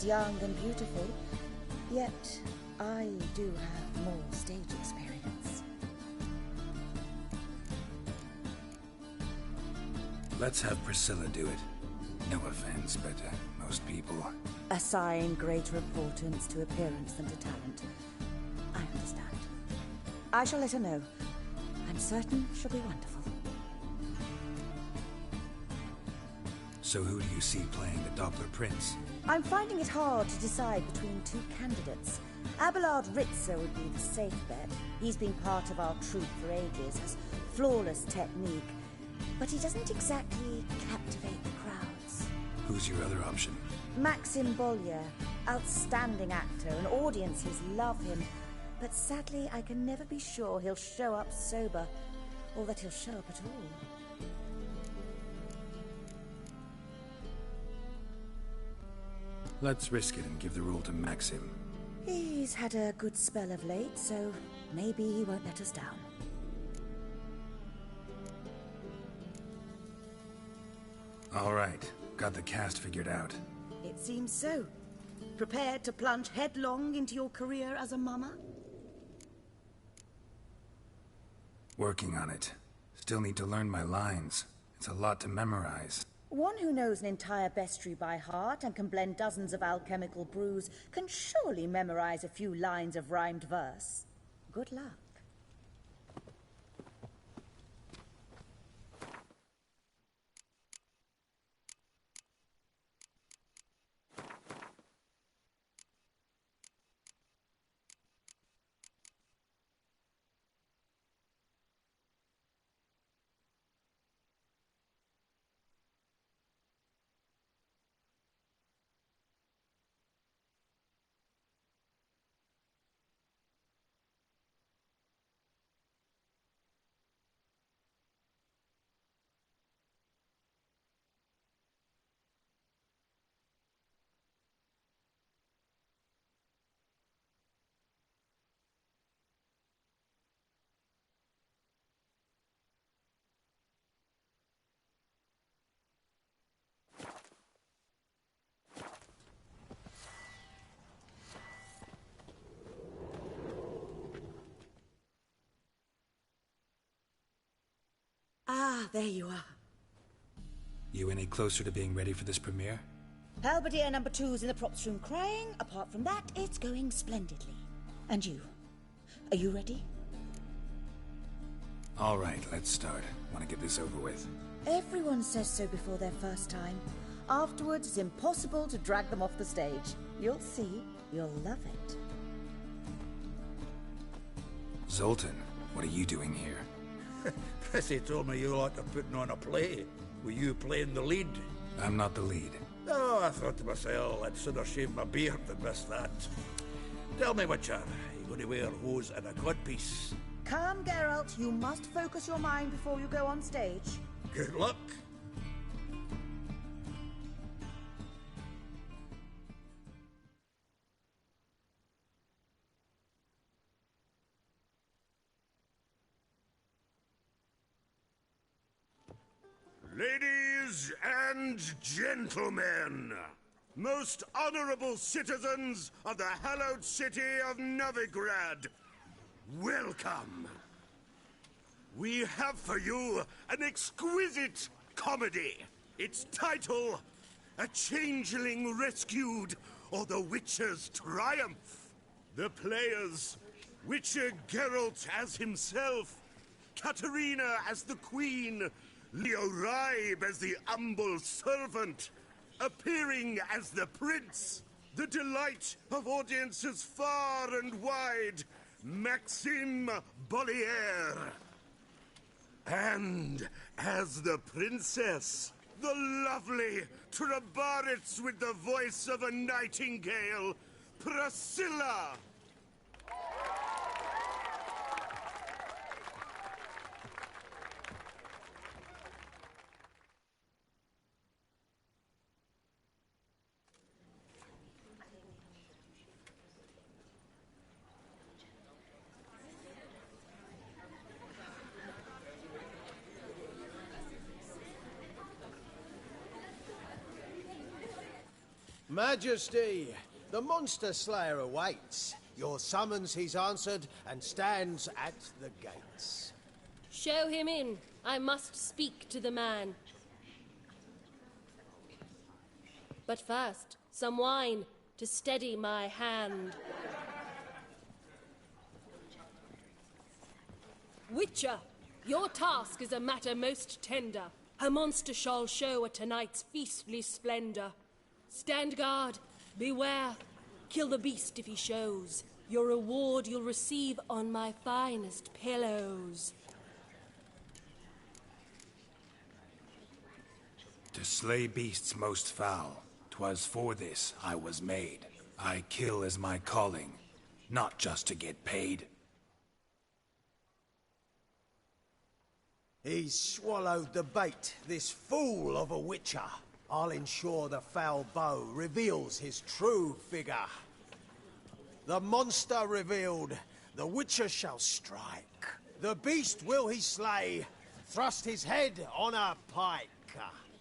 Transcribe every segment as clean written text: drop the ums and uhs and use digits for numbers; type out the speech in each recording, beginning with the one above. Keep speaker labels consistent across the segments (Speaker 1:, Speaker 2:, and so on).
Speaker 1: young and beautiful, yet I do have more stage experience.
Speaker 2: Let's have Priscilla do it. No offense, but most people...
Speaker 1: Assign greater importance to appearance than to talent. I understand. I shall let her know. I'm certain she'll be wonderful.
Speaker 2: So who do you see playing the Doppler Prince?
Speaker 1: I'm finding it hard to decide between two candidates. Abelard Ritzer would be the safe bet. He's been part of our troupe for ages, has flawless technique, but he doesn't exactly captivate the crowds.
Speaker 2: Who's your other option?
Speaker 1: Maxim Bollier, outstanding actor, and audiences love him. But sadly, I can never be sure he'll show up sober, or that he'll show up at all.
Speaker 2: Let's risk it and give the role to Maxim.
Speaker 1: He's had a good spell of late, so maybe he won't let us down.
Speaker 2: All right, got the cast figured out.
Speaker 1: It seems so. Prepared to plunge headlong into your career as a mama?
Speaker 2: Working on it. Still need to learn my lines. It's a lot to memorize.
Speaker 1: One who knows an entire bestiary by heart and can blend dozens of alchemical brews can surely memorize a few lines of rhymed verse. Good luck. Ah, there you are.
Speaker 2: You any closer to being ready for this premiere?
Speaker 1: Halberdier number 2's in the props room crying. Apart from that, it's going splendidly. And you? Are you ready?
Speaker 2: All right, let's start. Want to get this over with.
Speaker 1: Everyone says so before their first time. Afterwards, it's impossible to drag them off the stage. You'll see. You'll love it.
Speaker 2: Zoltan, what are you doing here?
Speaker 3: Prissy told me you lot are putting on a play. Were you playing the lead?
Speaker 2: I'm not the lead.
Speaker 3: Oh, I thought to myself, I'd sooner shave my beard than miss that. Tell me, Witcher, are you going to wear hose and a codpiece?
Speaker 1: Calm, Geralt. You must focus your mind before you go on stage.
Speaker 3: Good luck.
Speaker 4: Ladies and gentlemen, most honorable citizens of the hallowed city of Novigrad, welcome. We have for you an exquisite comedy. Its title, A Changeling Rescued, or The Witcher's Triumph. The players, Witcher Geralt as himself, Katarina as the Queen, Leo Ribe as the humble servant, appearing as the prince, the delight of audiences far and wide, Maxim Bollier. And as the princess, the lovely Trebaritz with the voice of a nightingale, Priscilla.
Speaker 5: Majesty, the monster slayer awaits. Your summons he's answered and stands at the gates.
Speaker 6: Show him in. I must speak to the man. But first, some wine to steady my hand. Witcher, your task is a matter most tender. A monster shall show at tonight's feastly splendor. Stand guard, beware, kill the beast if he shows. Your reward you'll receive on my finest pillows.
Speaker 2: To slay beasts most foul, 'twas for this I was made. I kill as my calling, not just to get paid.
Speaker 5: He's swallowed the bait, this fool of a witcher. I'll ensure the foul bow reveals his true figure. The monster revealed, the witcher shall strike. The beast will he slay, thrust his head on a pike.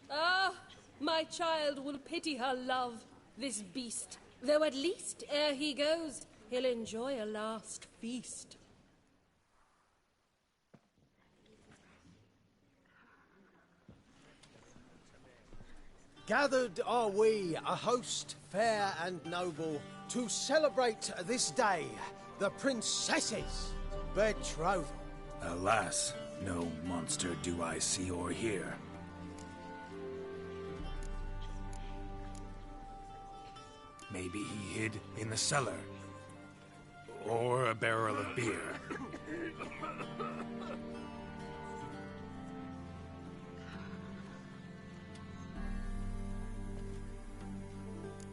Speaker 6: Ah, my child will pity her love, this beast. Though at least, ere he goes, he'll enjoy a last feast.
Speaker 5: Gathered are we, a host fair and noble, to celebrate this day, the princess's betrothal.
Speaker 2: Alas, no monster do I see or hear. Maybe he hid in the cellar. Or a barrel of beer.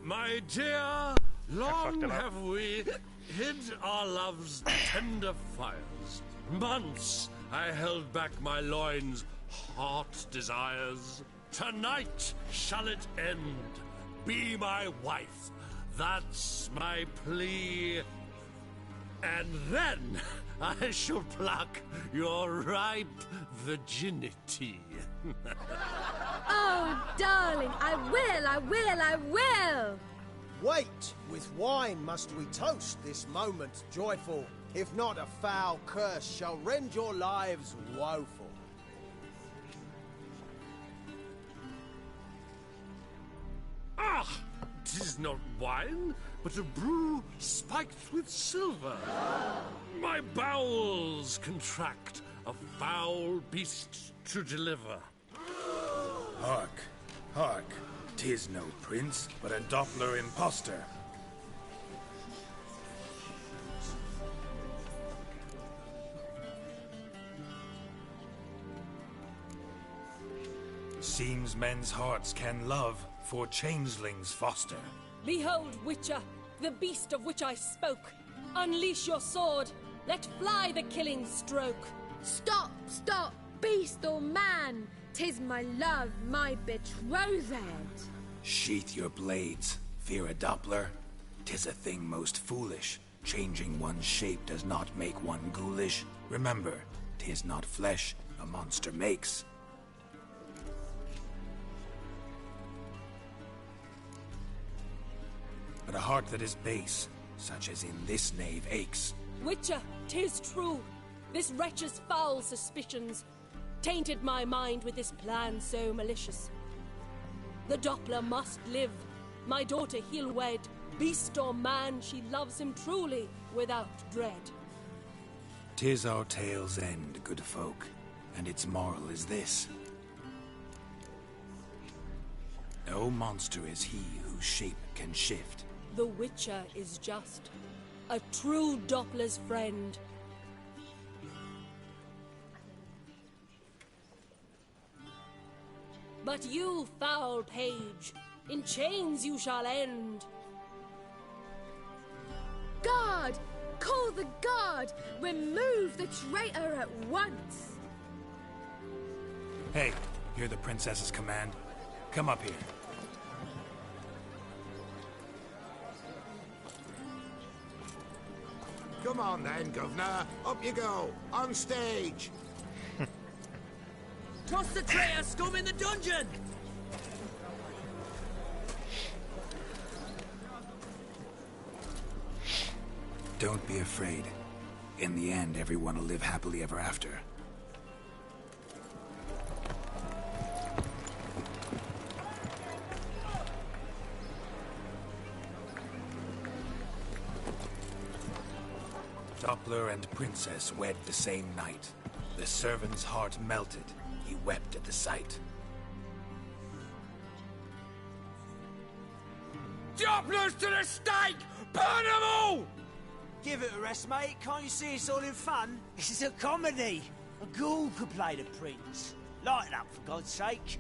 Speaker 7: My dear, long have we hid our love's tender fires. Months I held back my loins' heart desires. Tonight shall it end. Be my wife. That's my plea. And then I shall pluck your ripe virginity.
Speaker 8: Oh, darling, I will!
Speaker 5: Wait, with wine must we toast this moment joyful. If not, a foul curse shall rend your lives woeful.
Speaker 7: Ah! 'Tis not wine, but a brew spiked with silver. My bowels contract, a foul beast to deliver.
Speaker 2: Hark, hark. 'Tis no prince, but a Doppler impostor. Seems men's hearts can love, for changelings foster.
Speaker 6: Behold, Witcher, the beast of which I spoke. Unleash your sword. Let fly the killing stroke.
Speaker 8: Stop, stop, beast or man! 'Tis my love, my betrothed.
Speaker 2: Sheath your blades, fear a Doppler. 'Tis a thing most foolish. Changing one's shape does not make one ghoulish. Remember, 'tis not flesh a monster makes. But a heart that is base, such as in this knave aches.
Speaker 6: Witcher, 'tis true. This wretch's foul suspicions tainted my mind with this plan so malicious. The Doppler must live. My daughter he'll wed. Beast or man, she loves him truly, without dread.
Speaker 2: 'Tis our tale's end, good folk, and its moral is this. No monster is he whose shape can shift.
Speaker 6: The Witcher is just a true Doppler's friend. But you, foul page, in chains you shall end.
Speaker 8: Guard! Call the guard! Remove the traitor at once!
Speaker 2: Hey, hear the princess's command? Come up here.
Speaker 4: Come on then, Governor. Up you go. On stage.
Speaker 9: Toss the traitor scum in the dungeon!
Speaker 2: Don't be afraid. In the end, everyone will live happily ever after. Doppler and Princess wed the same night. The servant's heart melted. He wept at the sight.
Speaker 9: Dopplers to the stake! Burn them all!
Speaker 10: Give it a rest, mate. Can't you see it's all in fun? This is a comedy. A ghoul could play the prince. Lighten up, for God's sake.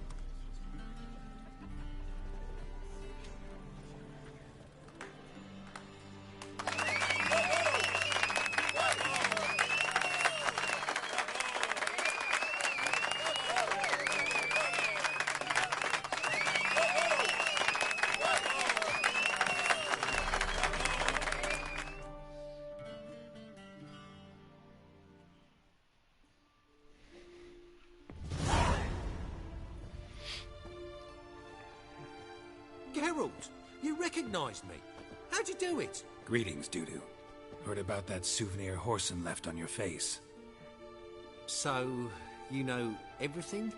Speaker 9: Geralt, you recognized me. How'd you do it?
Speaker 2: Greetings, Dudu. Heard about that souvenir Whoreson left on your face.
Speaker 9: So, you know everything?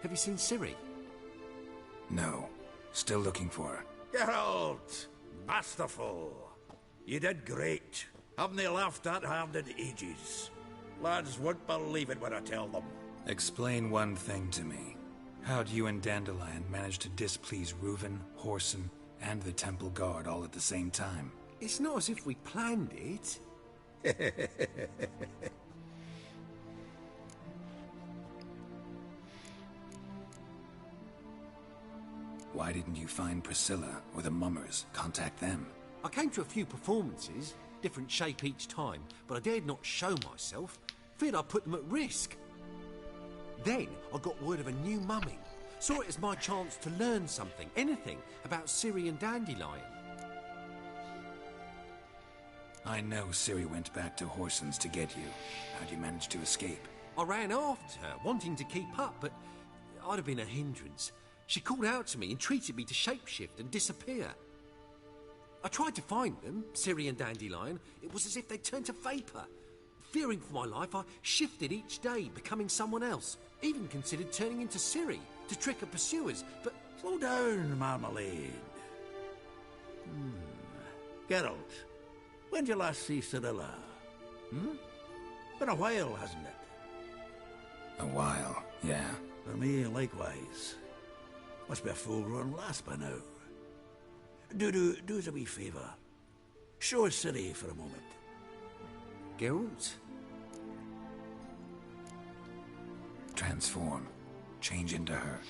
Speaker 9: Have you seen Ciri?
Speaker 2: No. Still looking for her.
Speaker 3: Geralt! Masterful! You did great. Haven't they laughed that hard in ages? Lads won't believe it when I tell them.
Speaker 2: Explain one thing to me. How'd you and Dandelion manage to displease Reuven, Whoreson, and the Temple Guard all at the same time?
Speaker 9: It's not as if we planned it.
Speaker 2: Why didn't you find Priscilla or the Mummers? Contact them.
Speaker 9: I came to a few performances, different shape each time, but I dared not show myself. Feared I'd put them at risk. Then I got word of a new mummy. Saw it as my chance to learn something, anything, about Ciri and Dandelion.
Speaker 2: I know Ciri went back to Whoreson's to get you. How'd you manage to escape?
Speaker 9: I ran after her, wanting to keep up, but I'd have been a hindrance. She called out to me, entreated me to shapeshift and disappear. I tried to find them, Ciri and Dandelion. It was as if they'd turned to vapour. Fearing for my life, I shifted each day, becoming someone else. Even considered turning into Ciri to trick her pursuers, but...
Speaker 3: Slow down, Marmalade. Geralt, when did you last see Cirilla? Been a while, hasn't it?
Speaker 2: A while, yeah.
Speaker 3: For me, likewise. Must be a full-grown lass by now. Do us a wee favour. Show us Ciri for a moment.
Speaker 9: Geralt?
Speaker 2: Transform. Change into her.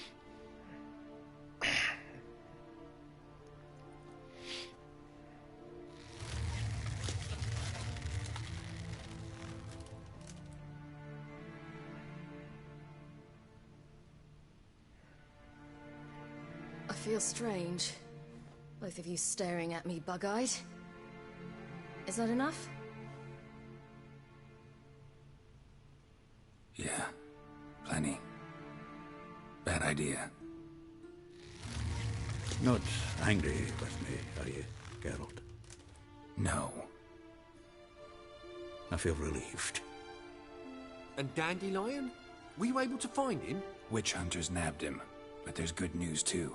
Speaker 11: I feel strange. Both of you staring at me bug-eyed. Is that enough?
Speaker 2: Yeah. Plenty. Bad idea.
Speaker 3: Not angry with me, are you, Geralt?
Speaker 2: No.
Speaker 3: I feel relieved.
Speaker 9: And Dandelion? Were you able to find him?
Speaker 2: Witch hunters nabbed him, but there's good news too.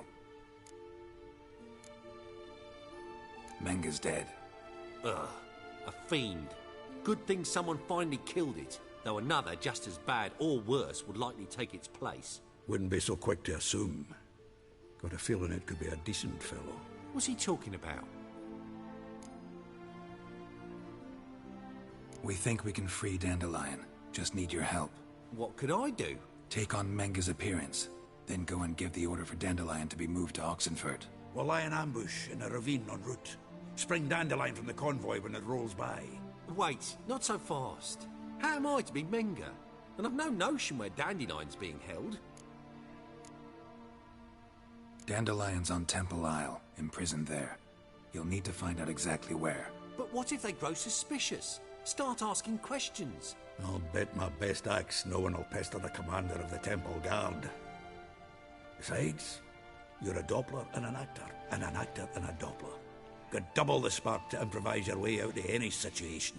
Speaker 2: Menga's dead.
Speaker 9: Ugh, a fiend. Good thing someone finally killed it, though another just as bad or worse would likely take its place.
Speaker 3: Wouldn't be so quick to assume. Got a feeling it could be a decent fellow.
Speaker 9: What's he talking about?
Speaker 2: We think we can free Dandelion. Just need your help.
Speaker 9: What could I do?
Speaker 2: Take on Menga's appearance, then go and give the order for Dandelion to be moved to Oxenfurt.
Speaker 3: We'll lie in ambush in a ravine en route. Spring Dandelion from the convoy when it rolls by.
Speaker 9: Wait, not so fast. How am I to be Menga? And I've no notion where Dandelion's being held.
Speaker 2: Dandelion's on Temple Isle, imprisoned there. You'll need to find out exactly where.
Speaker 9: But what if they grow suspicious? Start asking questions.
Speaker 3: I'll bet my best axe no one will pester the commander of the Temple Guard. Besides, you're a Doppler and an actor and a Doppler. Got double the spark to improvise your way out of any situation.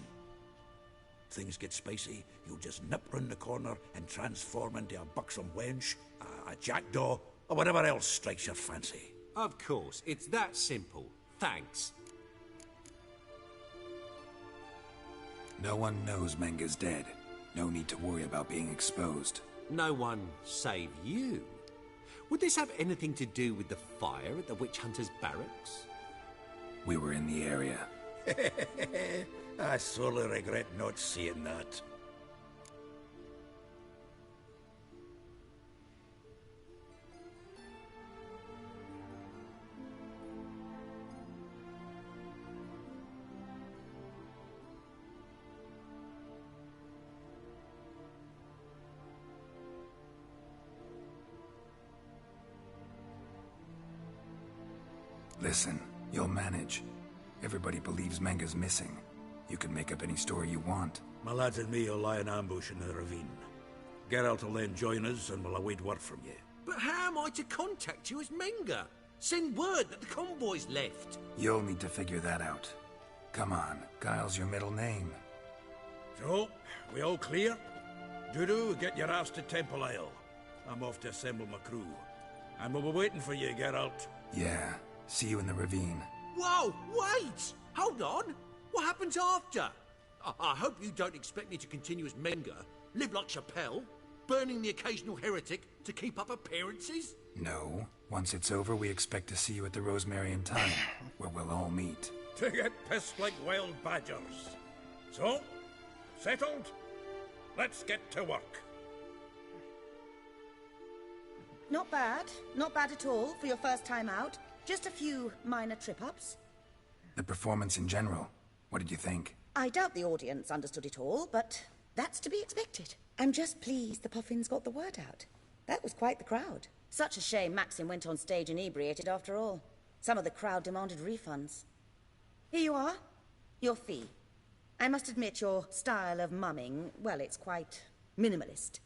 Speaker 3: If things get spicy, you'll just nip round the corner and transform into a buxom wench, a jackdaw, or whatever else strikes your fancy.
Speaker 9: Of course, it's that simple. Thanks.
Speaker 2: No one knows Menga's dead. No need to worry about being exposed.
Speaker 9: No one save you. Would this have anything to do with the fire at the Witch Hunters' barracks?
Speaker 2: We were in the area.
Speaker 3: I sorely regret not seeing that.
Speaker 2: Listen, you'll manage. Everybody believes Menga's missing. You can make up any story you want.
Speaker 3: My lads and me will lie in ambush in the ravine. Geralt will then join us and we'll await word from you.
Speaker 9: But how am I to contact you as Menga? Send word that the convoy's left.
Speaker 2: You'll need to figure that out. Come on, Guile's your middle name.
Speaker 3: So, we all clear? Dudu, get your ass to Temple Isle. I'm off to assemble my crew. And we'll be waiting for you, Geralt.
Speaker 2: Yeah, see you in the ravine.
Speaker 9: Whoa, wait! Hold on! What happens after? I hope you don't expect me to continue as Menga, live like Chappelle, burning the occasional heretic to keep up appearances?
Speaker 2: No. Once it's over, we expect to see you at the Rosemary and Thyme, where we'll all meet.
Speaker 3: To get pissed like wild badgers. So, settled? Let's get to work.
Speaker 1: Not bad. Not bad at all for your first time out. Just a few minor trip-ups.
Speaker 2: The performance in general, what did you think?
Speaker 1: I doubt the audience understood it all, but that's to be expected. I'm just pleased the Puffins got the word out. That was quite the crowd. Such a shame Maxim went on stage inebriated after all. Some of the crowd demanded refunds. Here you are. Your fee. I must admit your style of mumming, well, it's quite minimalist.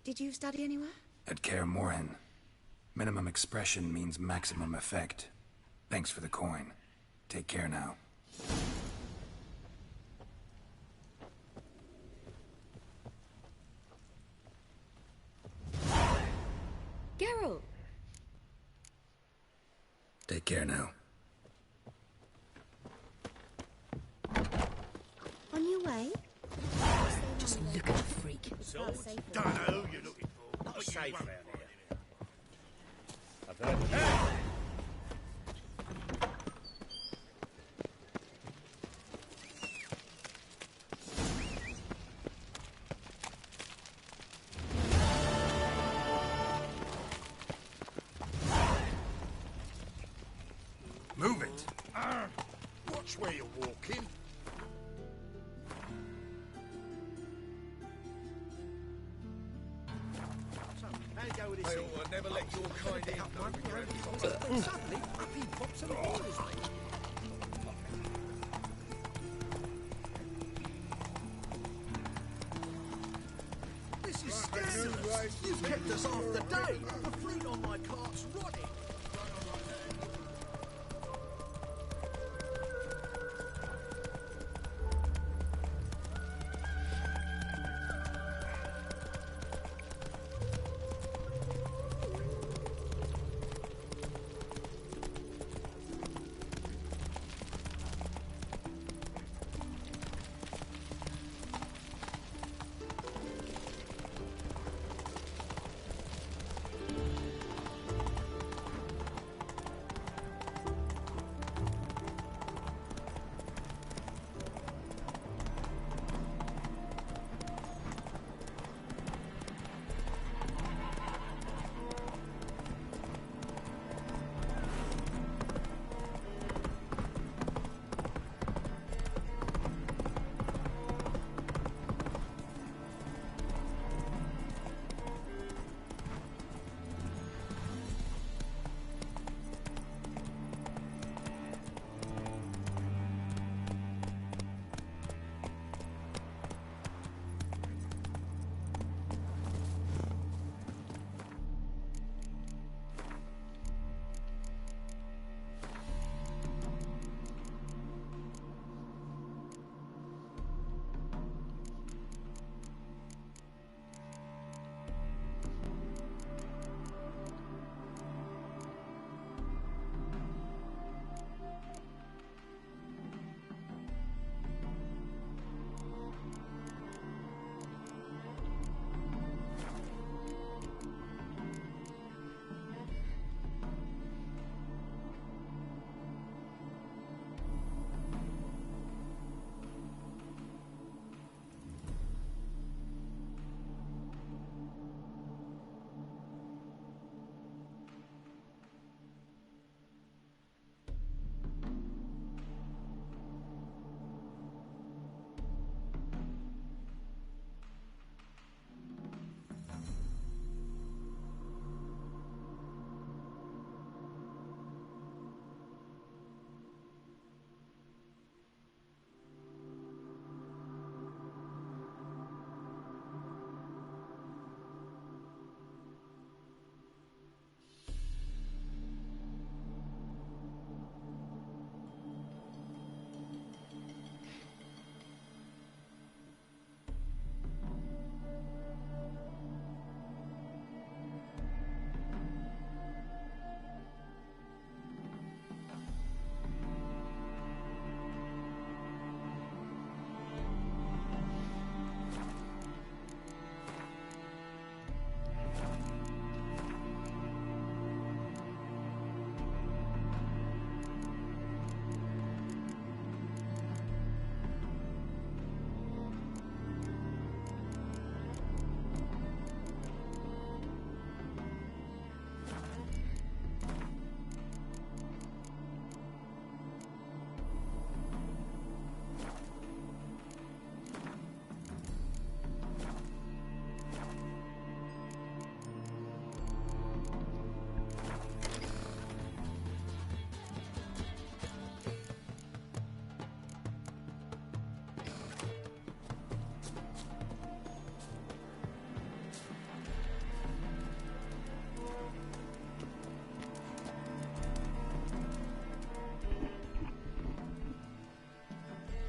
Speaker 1: Did you study anywhere?
Speaker 2: At Kaer Morhen. Minimum expression means maximum effect. Thanks for the coin. Take care now.
Speaker 8: Geralt!
Speaker 2: Take care now.
Speaker 1: On your way?
Speaker 11: Just look at the freak.
Speaker 3: So, don't know who you're looking for. Not safe around here. I've heard... Hey!
Speaker 4: Move it. Watch where you're walking. Hey, I never let your kind in.
Speaker 10: Suddenly, up he pops and orders me. This is scandalous. You've kept us half the day. The fleet on my cart's rotting.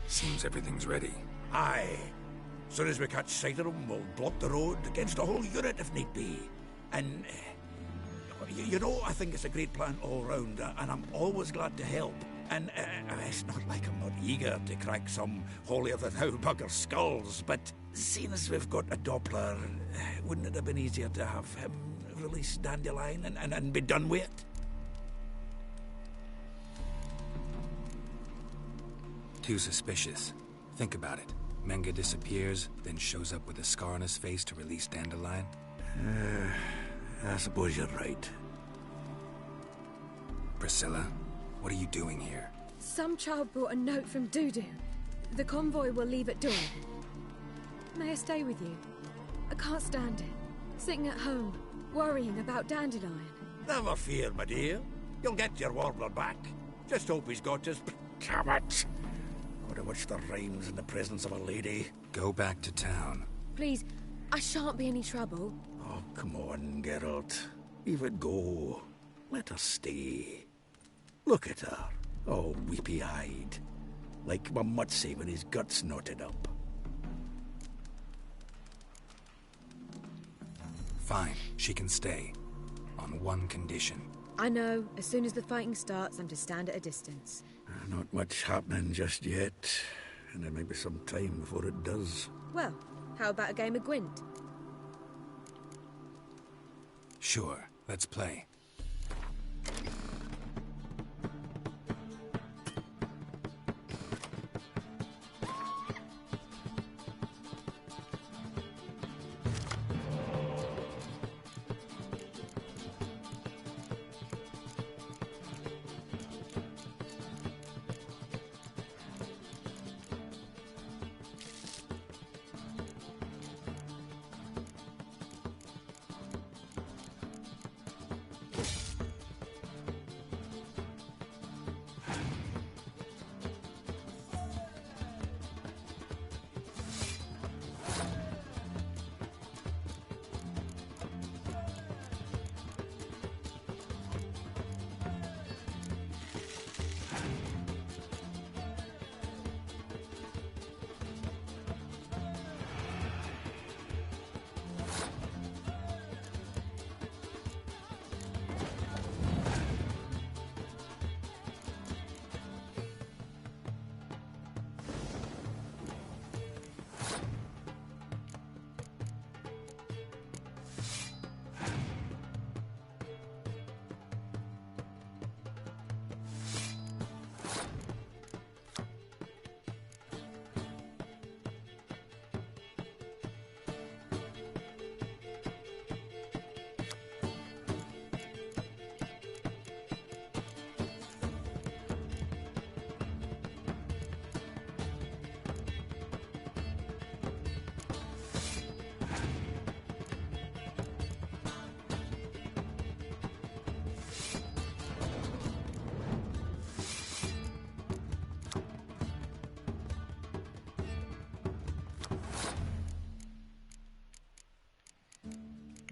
Speaker 2: Seems everything's ready.
Speaker 3: Aye. Soon as we catch sight of them, we'll block the road against the whole unit if need be. And, you know, I think it's a great plan all round, and I'm always glad to help. And it's not like I'm not eager to crack some holier-than-thou bugger skulls, but seeing as we've got a Doppler, wouldn't it have been easier to have him release Dandelion and be done with it?
Speaker 2: Too suspicious. Think about it. Menga disappears, then shows up with a scar on his face to release Dandelion.
Speaker 3: I suppose you're right.
Speaker 2: Priscilla, what are you doing here?
Speaker 8: Some child brought a note from Dudu. The convoy will leave at dawn. May I stay with you? I can't stand it. Sitting at home, worrying about Dandelion.
Speaker 3: Never fear, my dear. You'll get your warbler back. Just hope he's got his... Damn it! Gotta watch the rhymes in the presence of a lady.
Speaker 2: Go back to town.
Speaker 8: Please, I shan't be any trouble.
Speaker 3: Oh, come on, Geralt. Leave it go. Let her stay. Look at her, all weepy-eyed. Like my Mutsy when his guts knotted up.
Speaker 2: Fine, she can stay. On one condition.
Speaker 8: I know, as soon as the fighting starts, I'm to stand at a distance.
Speaker 3: Not much happening just yet. And there may be some time before it does.
Speaker 8: Well, how about a game of Gwent?
Speaker 2: Sure, let's play.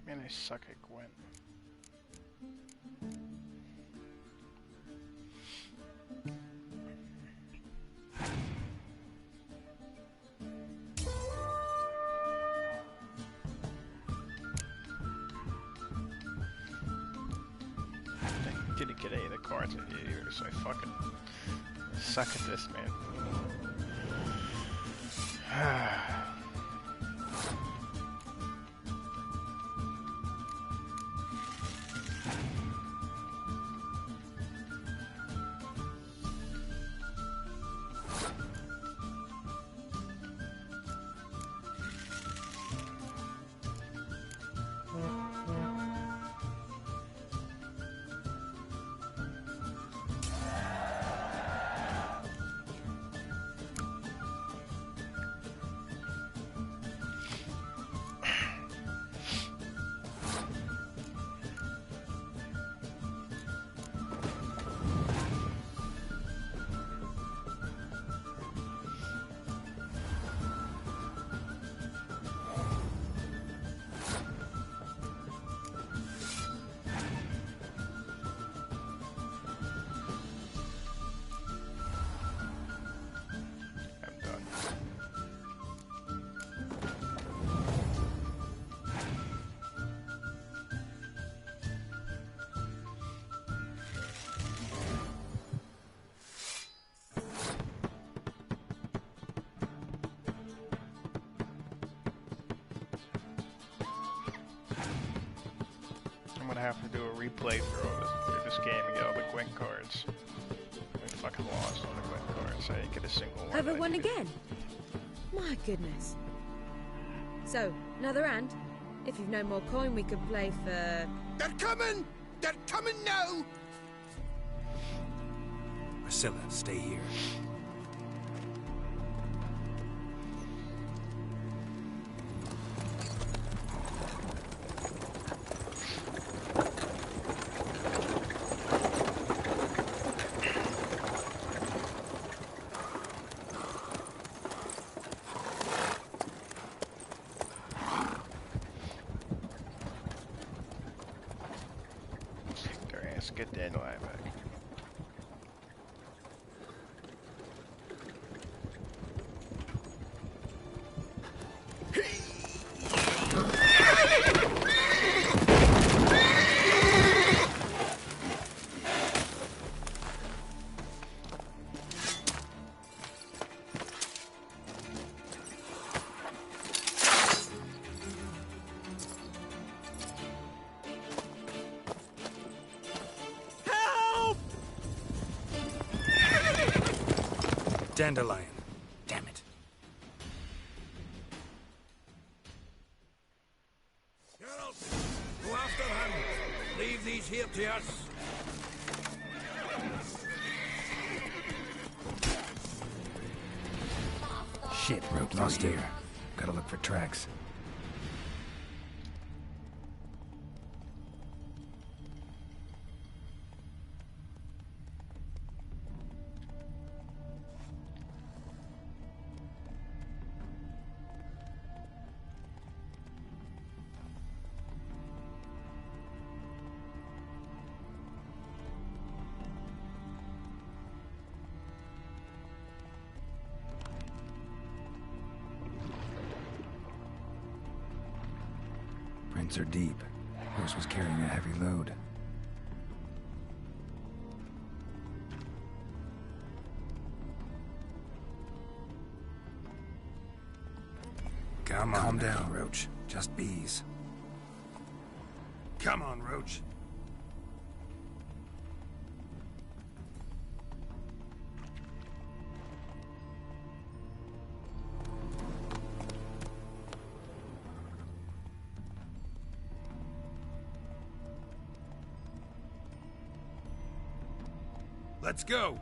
Speaker 12: Man, I suck at Gwent. I didn't get any of the cards I did either, so I fucking suck at this, man. I'm gonna have to do a replay through this game and get all the Gwent cards. I fucking lost all the Gwent cards. I didn't get a single one.
Speaker 8: Have it won again? My goodness. So, another round? If you've no more coin, we could play for...
Speaker 3: They're coming! They're coming now!
Speaker 2: Priscilla, stay here.
Speaker 12: Let's get Dandelion back.
Speaker 2: Dandelion. Damn it.
Speaker 3: Geralt, go after him. Leave these here to us.
Speaker 2: Shit, rope lost here. Gotta look for tracks. Prints are deep. Horse was carrying a heavy load. Calm down, Roach. Just bees.
Speaker 4: Come on, Roach.
Speaker 3: Let's go.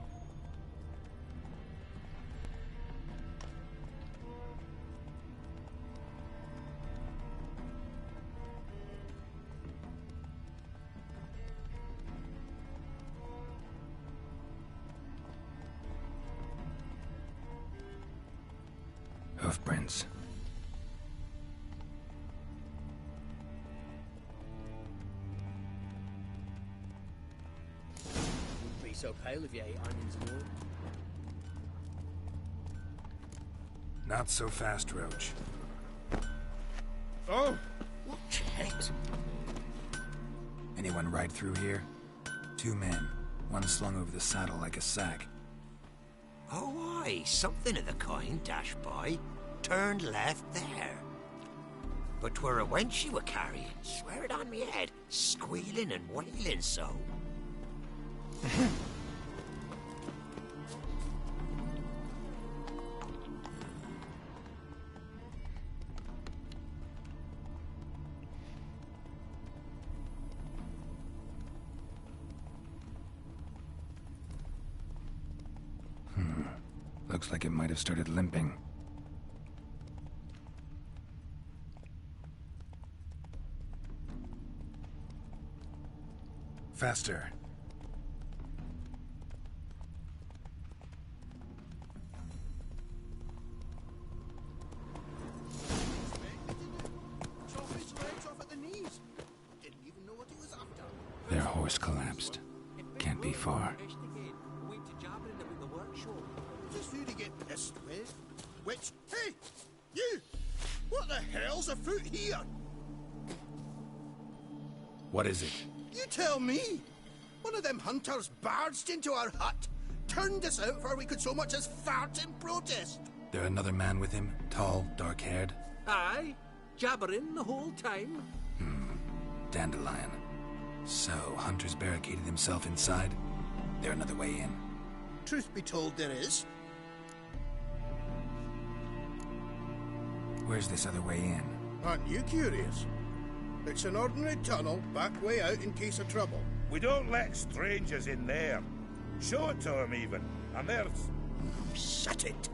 Speaker 2: Hoofprints.
Speaker 10: So pale if you ate onions more.
Speaker 2: Not so fast, Roach.
Speaker 3: Oh!
Speaker 10: What shit?
Speaker 2: Anyone ride through here? 2 men. One slung over the saddle like a sack.
Speaker 13: Oh, aye, something of the kind dashed by. Turned left there. But 'twere a wench you were carrying, swear it on me head, squealing and wailing so.
Speaker 2: Looks like it might have started limping. Faster. Their horse collapsed. Can't be far.
Speaker 5: Just who to get pissed with? Which... Hey! You! What the hell's afoot here?
Speaker 2: What is it?
Speaker 5: You tell me! One of them hunters barged into our hut, turned us out before we could so much as fart in protest.
Speaker 2: There another man with him? Tall, dark-haired?
Speaker 9: Aye, jabbering the whole time.
Speaker 2: Dandelion. So, Hunter's barricaded himself inside? There another way in?
Speaker 14: Truth be told, there is.
Speaker 2: Where's this other way in?
Speaker 14: Aren't you curious? It's an ordinary tunnel, back way out in case of trouble.
Speaker 15: We don't let strangers in there. Show it to them, even. And there's...
Speaker 14: Shut it!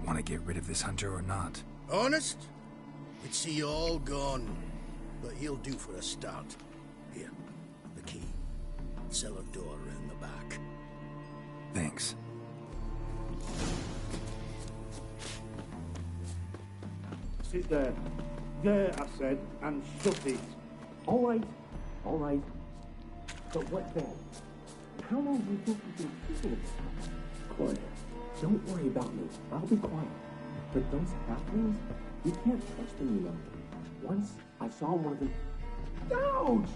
Speaker 2: Want to get rid of this Hunter or not?
Speaker 14: Honest? We'd see you all gone. But he'll do for a start. Here, the key. Cellar door around the back.
Speaker 2: Thanks.
Speaker 16: Sit there. There, I said, and shut it.
Speaker 17: All right. But what then? How long do you think you've been keeping this stuff? Quiet. Don't worry about me. I'll be quiet. But those halflings, you can't trust them, you know. Once I saw one of them. Ouch!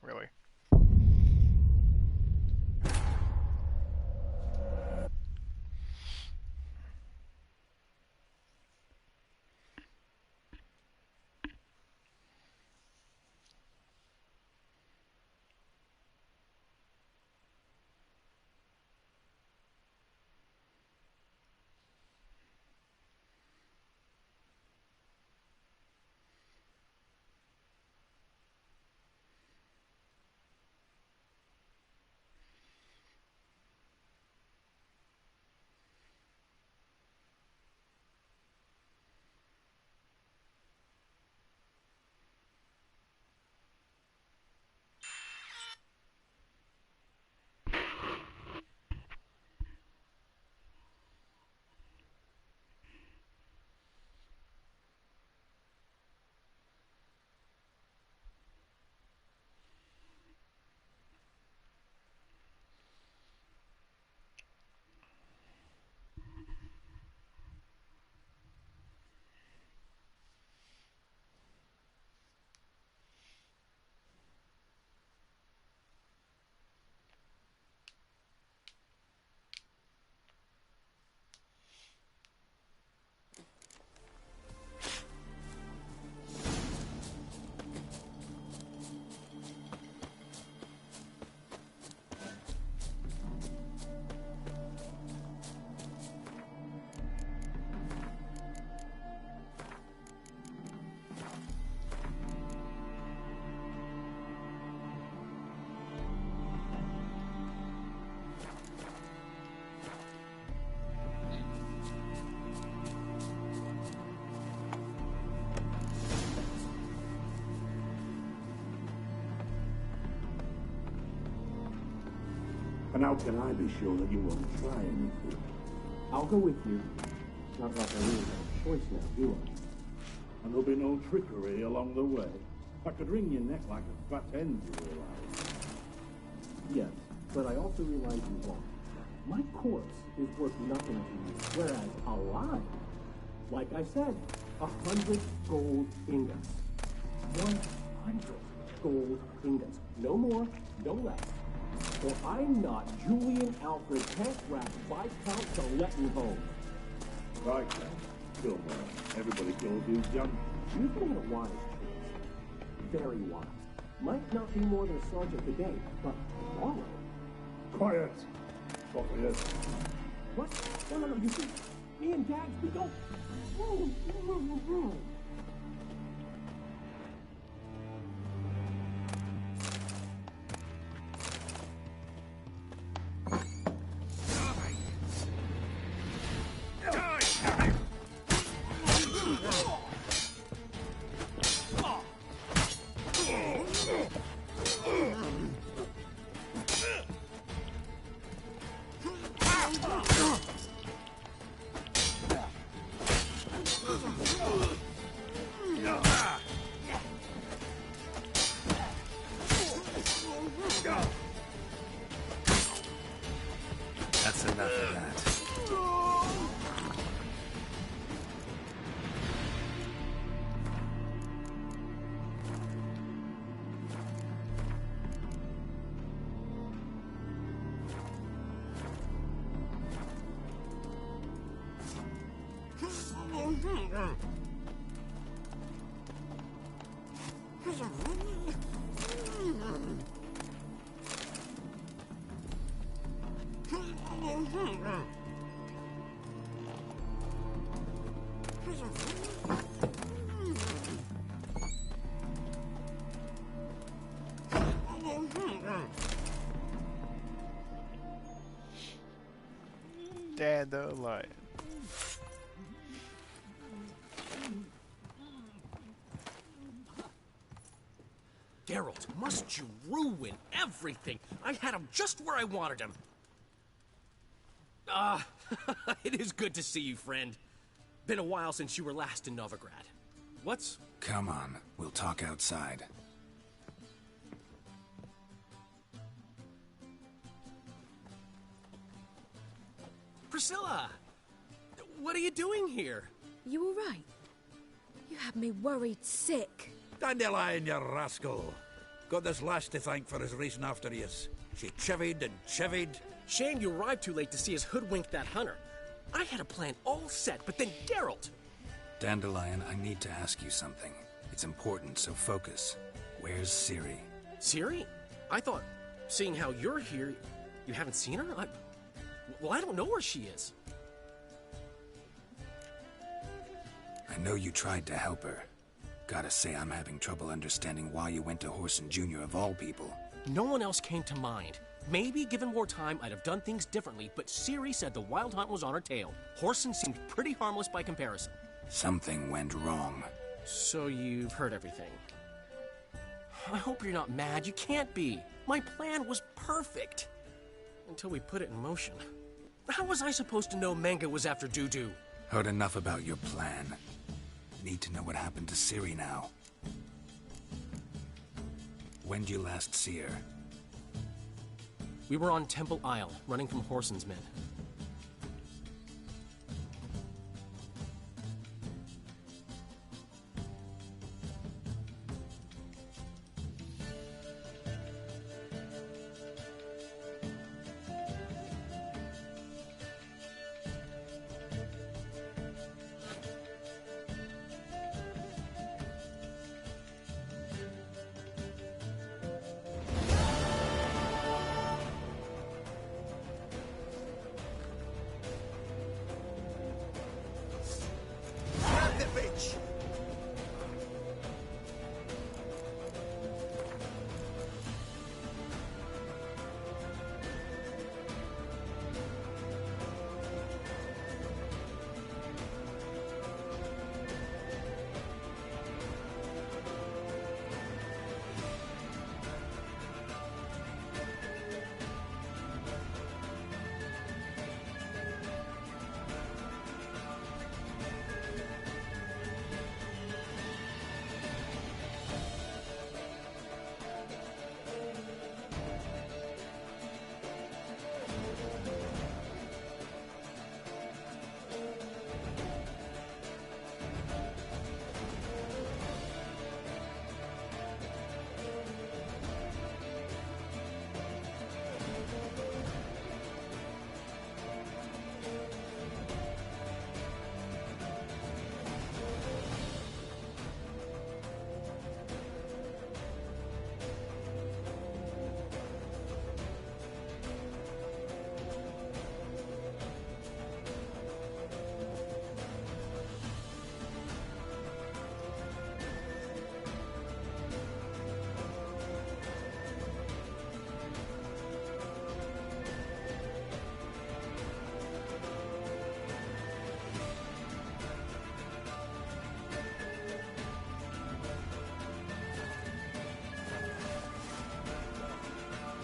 Speaker 12: Really?
Speaker 16: And how can I be sure that you won't try anything?
Speaker 17: I'll go with you. Not like I really have a choice now, do I?
Speaker 16: And there'll be no trickery along the way. I could wring your neck like a fat hen, you realize.
Speaker 17: Yes, but I also realize you won't. My corpse is worth nothing to you, whereas alive, like I said, 100 gold ingots. 100 gold ingots. No more, no less. For I'm not Julian Alfred Tankrath Viscount to Lettenholm.
Speaker 16: Right then. Don't worry. Everybody calls you John.
Speaker 17: You've made a wise choice. Very wise. Might not be more than a sergeant today, but tomorrow.
Speaker 16: Quiet. Quiet.
Speaker 17: What? No, you see, me and Dags, we don't...
Speaker 12: Dandelion.
Speaker 18: Geralt, must you ruin everything? I had him just where I wanted him. It is good to see you, friend. Been a while since you were last in Novigrad. What's...
Speaker 2: Come on, we'll talk outside.
Speaker 18: Priscilla! What are you doing here?
Speaker 8: You all right? You had me worried sick.
Speaker 3: Dandelion, you rascal. Got this lass to thank for his racing after yous. She chivied and chivied.
Speaker 18: Shame you arrived too late to see us hoodwink that hunter. I had a plan all set, but then Geralt...
Speaker 2: Dandelion, I need to ask you something. It's important, so focus. Where's Ciri?
Speaker 18: Ciri? I thought, seeing how you're here, you haven't seen her? Well, I don't know where she is.
Speaker 2: I know you tried to help her. Gotta say, I'm having trouble understanding why you went to Whoreson Jr. of all people.
Speaker 18: No one else came to mind. Maybe, given more time, I'd have done things differently, but Ciri said the Wild Hunt was on her tail. Whoreson seemed pretty harmless by comparison.
Speaker 2: Something went wrong.
Speaker 18: So you've heard everything. I hope you're not mad. You can't be. My plan was perfect. Until we put it in motion. How was I supposed to know Manga was after Dudu?
Speaker 2: Heard enough about your plan. Need to know what happened to Ciri now. When'd you last see her?
Speaker 18: We were on Temple Isle, running from Whoreson's men.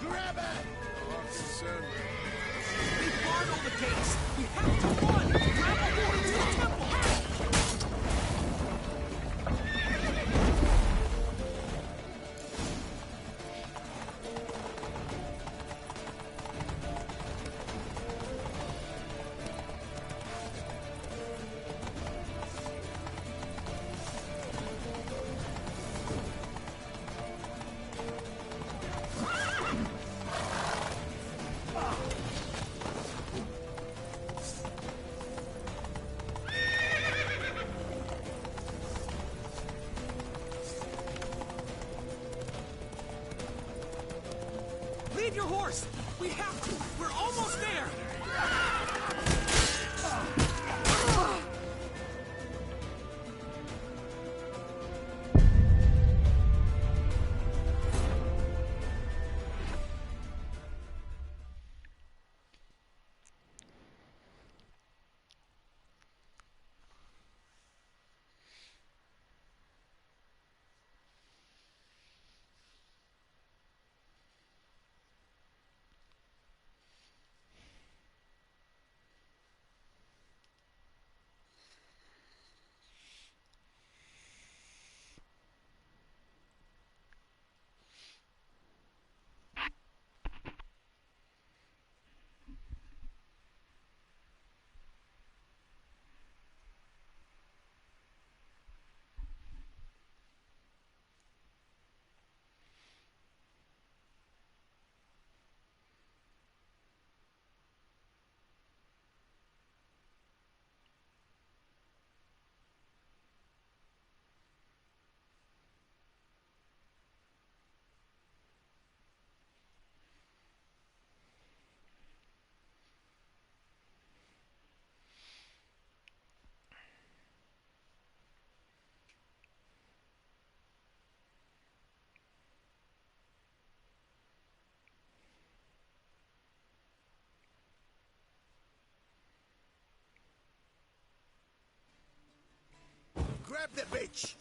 Speaker 4: Grab it!
Speaker 18: They barred all the gates! We have to run! Grab a horse to the temple! Leave your horse! We have to! We're almost there!
Speaker 14: Grab the bitch!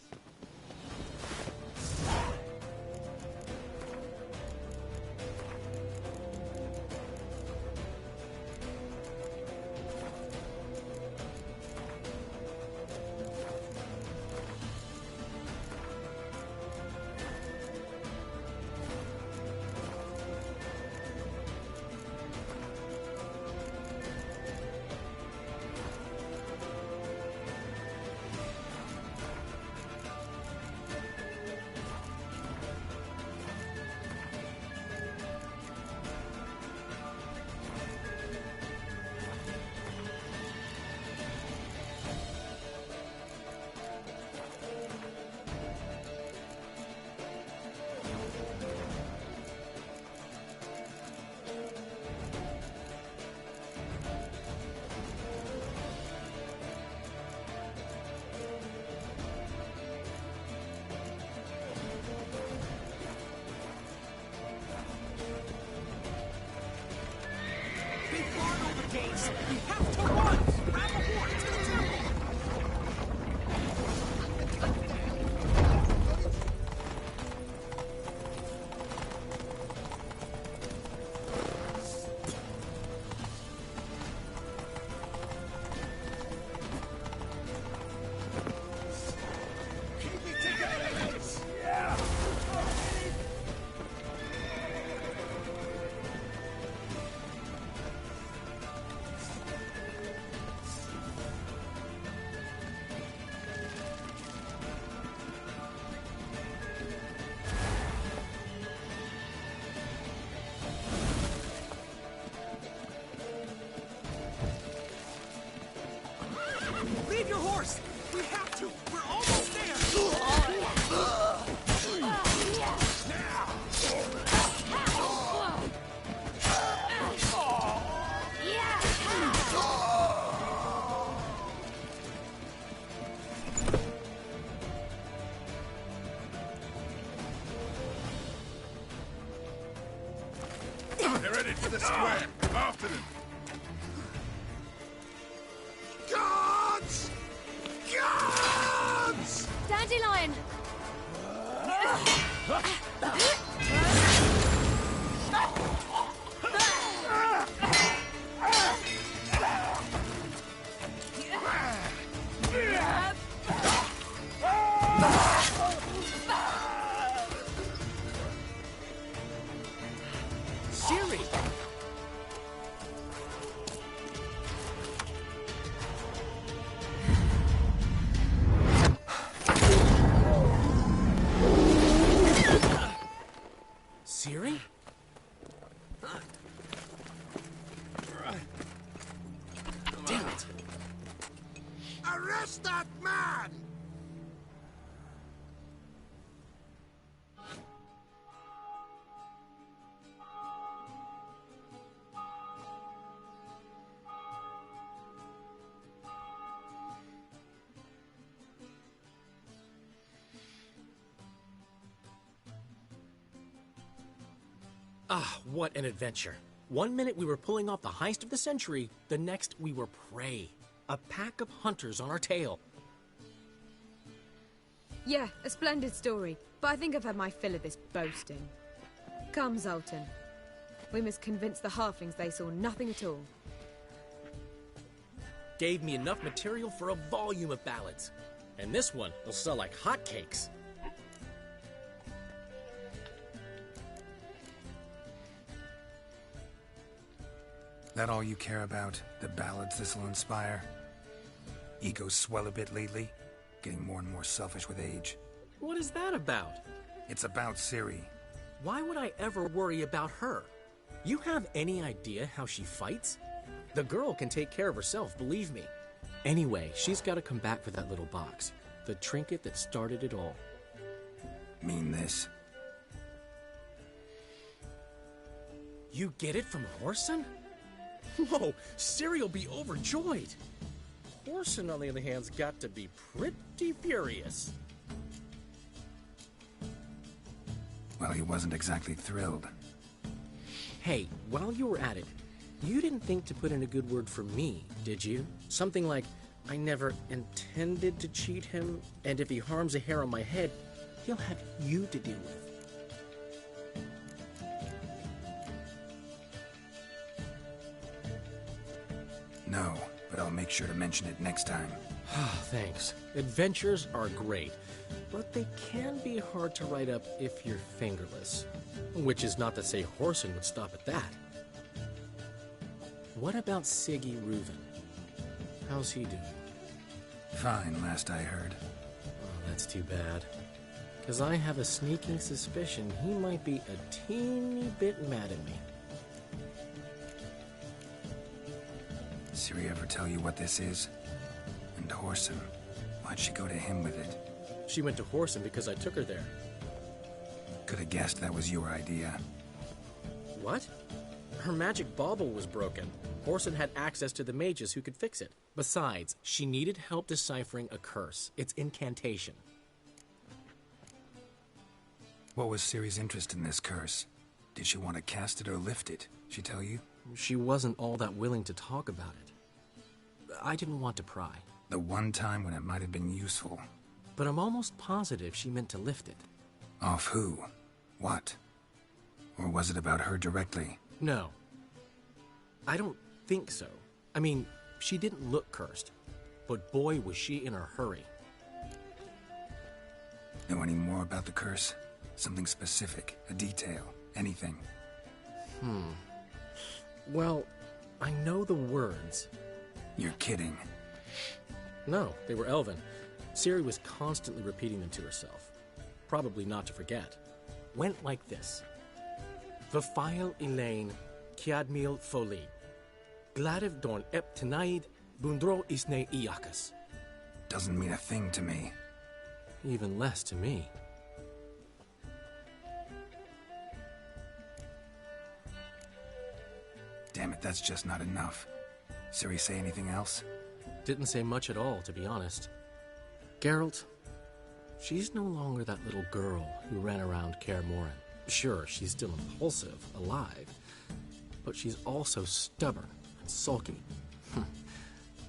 Speaker 18: Gates! We have to run! Grab a horse to the temple!
Speaker 14: Keep it together, kids! Yeah!
Speaker 18: Leave your horse! We have to! We're almost there!
Speaker 15: They're headed to the square. After them.
Speaker 14: Guards! Guards!
Speaker 8: Dandelion!
Speaker 18: Siri! Siri? Damn it!
Speaker 14: Arrest that man!
Speaker 18: Ah, what an adventure. One minute we were pulling off the heist of the century, the next we were prey. A pack of hunters on our tail.
Speaker 8: Yeah, a splendid story, but I think I've had my fill of this boasting. Come, Zoltan. We must convince the halflings they saw nothing at all.
Speaker 18: Gave me enough material for a volume of ballads. And this one will sell like hotcakes.
Speaker 2: That all you care about? The ballads this'll inspire? Egos swell a bit lately? Getting more and more selfish with age.
Speaker 18: What is that about?
Speaker 2: It's about Ciri.
Speaker 18: Why would I ever worry about her? You have any idea how she fights? The girl can take care of herself, believe me. Anyway, she's got to come back for that little box. The trinket that started it all.
Speaker 2: Mean this?
Speaker 18: You get it from Whoreson? Whoa, Ciri'll be overjoyed. Whoreson, on the other hand's got to be pretty furious.
Speaker 2: Well, he wasn't exactly thrilled.
Speaker 18: Hey, while you were at it, you didn't think to put in a good word for me, did you? Something like, I never intended to cheat him, and if he harms a hair on my head, he'll have you to deal with.
Speaker 2: No, but I'll make sure to mention it next time.
Speaker 18: Thanks. Adventures are great, but they can be hard to write up if you're fingerless. Which is not to say Whoreson would stop at that. What about Siggy Reuven? How's he doing?
Speaker 2: Fine, last I heard.
Speaker 18: Oh, that's too bad. Because I have a sneaking suspicion he might be a teeny bit mad at me.
Speaker 2: Ciri ever tell you what this is? And Whoreson, why'd she go to him with it?
Speaker 18: She went to Whoreson because I took her there.
Speaker 2: Could have guessed that was your idea.
Speaker 18: What? Her magic bauble was broken. Whoreson had access to the mages who could fix it. Besides, she needed help deciphering a curse. It's incantation.
Speaker 2: What was Ciri's interest in this curse? Did she want to cast it or lift it? She tell you?
Speaker 18: She wasn't all that willing to talk about it. I didn't want to pry.
Speaker 2: The one time when it might have been useful.
Speaker 18: But I'm almost positive she meant to lift it.
Speaker 2: Off who? What? Or was it about her directly?
Speaker 18: No. I don't think so. I mean, she didn't look cursed. But boy, was she in a hurry.
Speaker 2: Know any more about the curse? Something specific, a detail, anything?
Speaker 18: Well, I know the words.
Speaker 2: You're kidding.
Speaker 18: No, they were Elven. Ciri was constantly repeating them to herself. Probably not to forget. Went like this. Vafile Elaine, Kiadmil Foli. Gladiv Dorn Ep Tenaid, Bundro Isne Iakas.
Speaker 2: Doesn't mean a thing to me.
Speaker 18: Even less to me.
Speaker 2: Damn it, that's just not enough. Ciri say anything else?
Speaker 18: Didn't say much at all, to be honest. Geralt, she's no longer that little girl who ran around Kaer Morhen. Sure, she's still impulsive, alive, but she's also stubborn and sulky.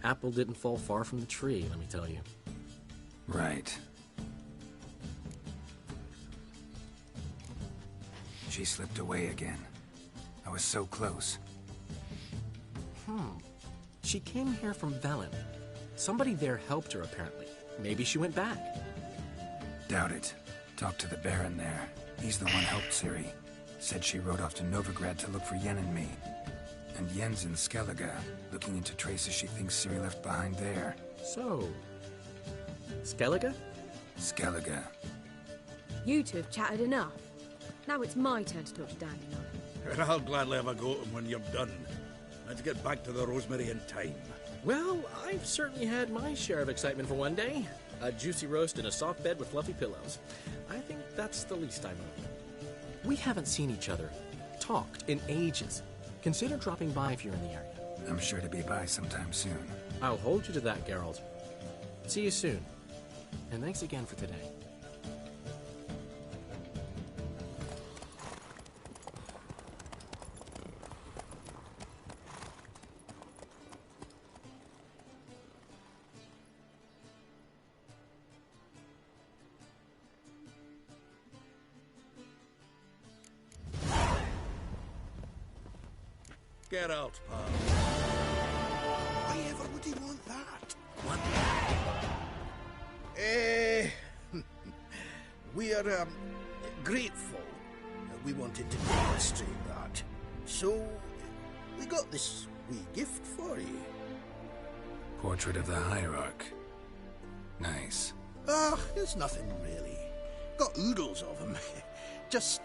Speaker 18: Apple didn't fall far from the tree, let me tell you.
Speaker 2: Right. She slipped away again. I was so close.
Speaker 18: She came here from Velen. Somebody there helped her, apparently. Maybe she went back.
Speaker 2: Doubt it. Talked to the Baron there. He's the one helped Ciri. Said she rode off to Novigrad to look for Yen and me. And Yen's in Skellige, looking into traces she thinks Ciri left behind there.
Speaker 18: So... Skellige?
Speaker 2: Skellige.
Speaker 8: You two have chatted enough. Now it's my turn to talk to Dandelion.
Speaker 3: And I'll gladly have a go at him when you're done. Let's get back to the Rosemary in time.
Speaker 18: Well, I've certainly had my share of excitement for one day. A juicy roast in a soft bed with fluffy pillows. I think that's the least I know. We haven't seen each other, talked in ages. Consider dropping by if you're in the area.
Speaker 2: I'm sure to be by sometime soon.
Speaker 18: I'll hold you to that, Geralt. See you soon. And thanks again for today.
Speaker 3: Get out, pal.
Speaker 14: Why ever would he want that?
Speaker 3: What?
Speaker 14: We are, grateful. We wanted to demonstrate that. So, we got this wee gift for you.
Speaker 2: Portrait of the Hierarch. Nice.
Speaker 14: It's nothing really. Got oodles of them. Just,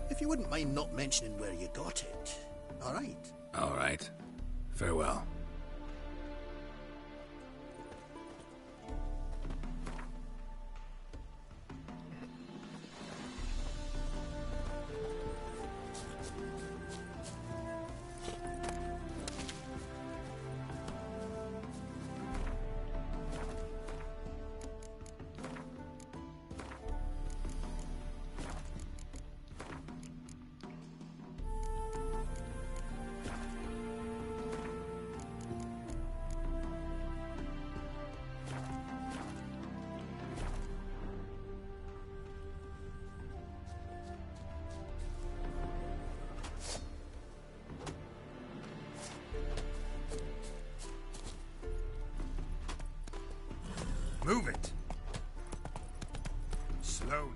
Speaker 14: if you wouldn't mind not mentioning where you got it. All right?
Speaker 2: All right. Farewell. Move it. Slowly.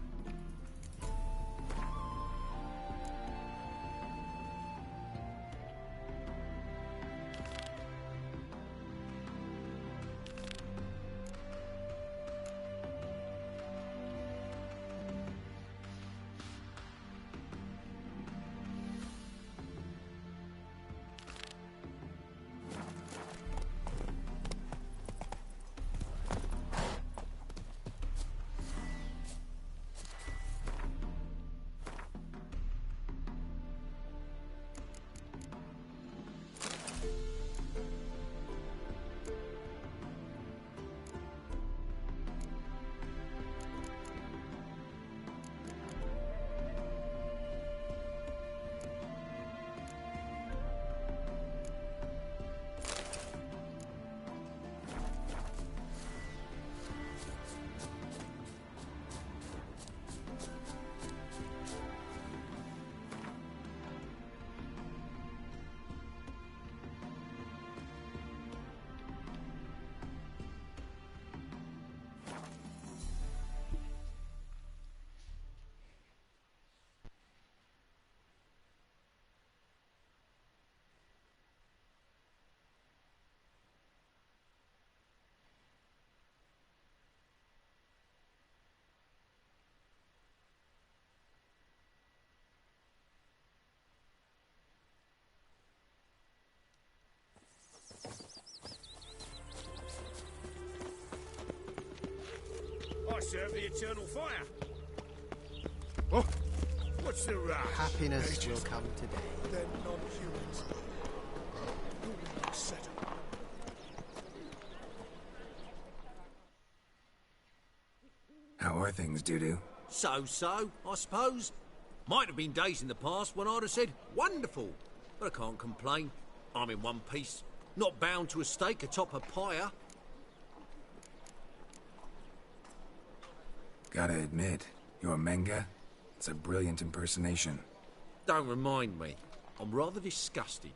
Speaker 15: I serve the eternal fire. Oh, what's the rush?
Speaker 5: Happiness will come today.
Speaker 15: They're non-humans. Settle.
Speaker 2: How are things, Dudu?
Speaker 9: So, I suppose. Might have been days in the past when I'd have said, wonderful. But I can't complain. I'm in one piece. Not bound to a stake atop a pyre.
Speaker 2: Gotta admit, your Menga, it's a brilliant impersonation.
Speaker 9: Don't remind me. I'm rather disgusted.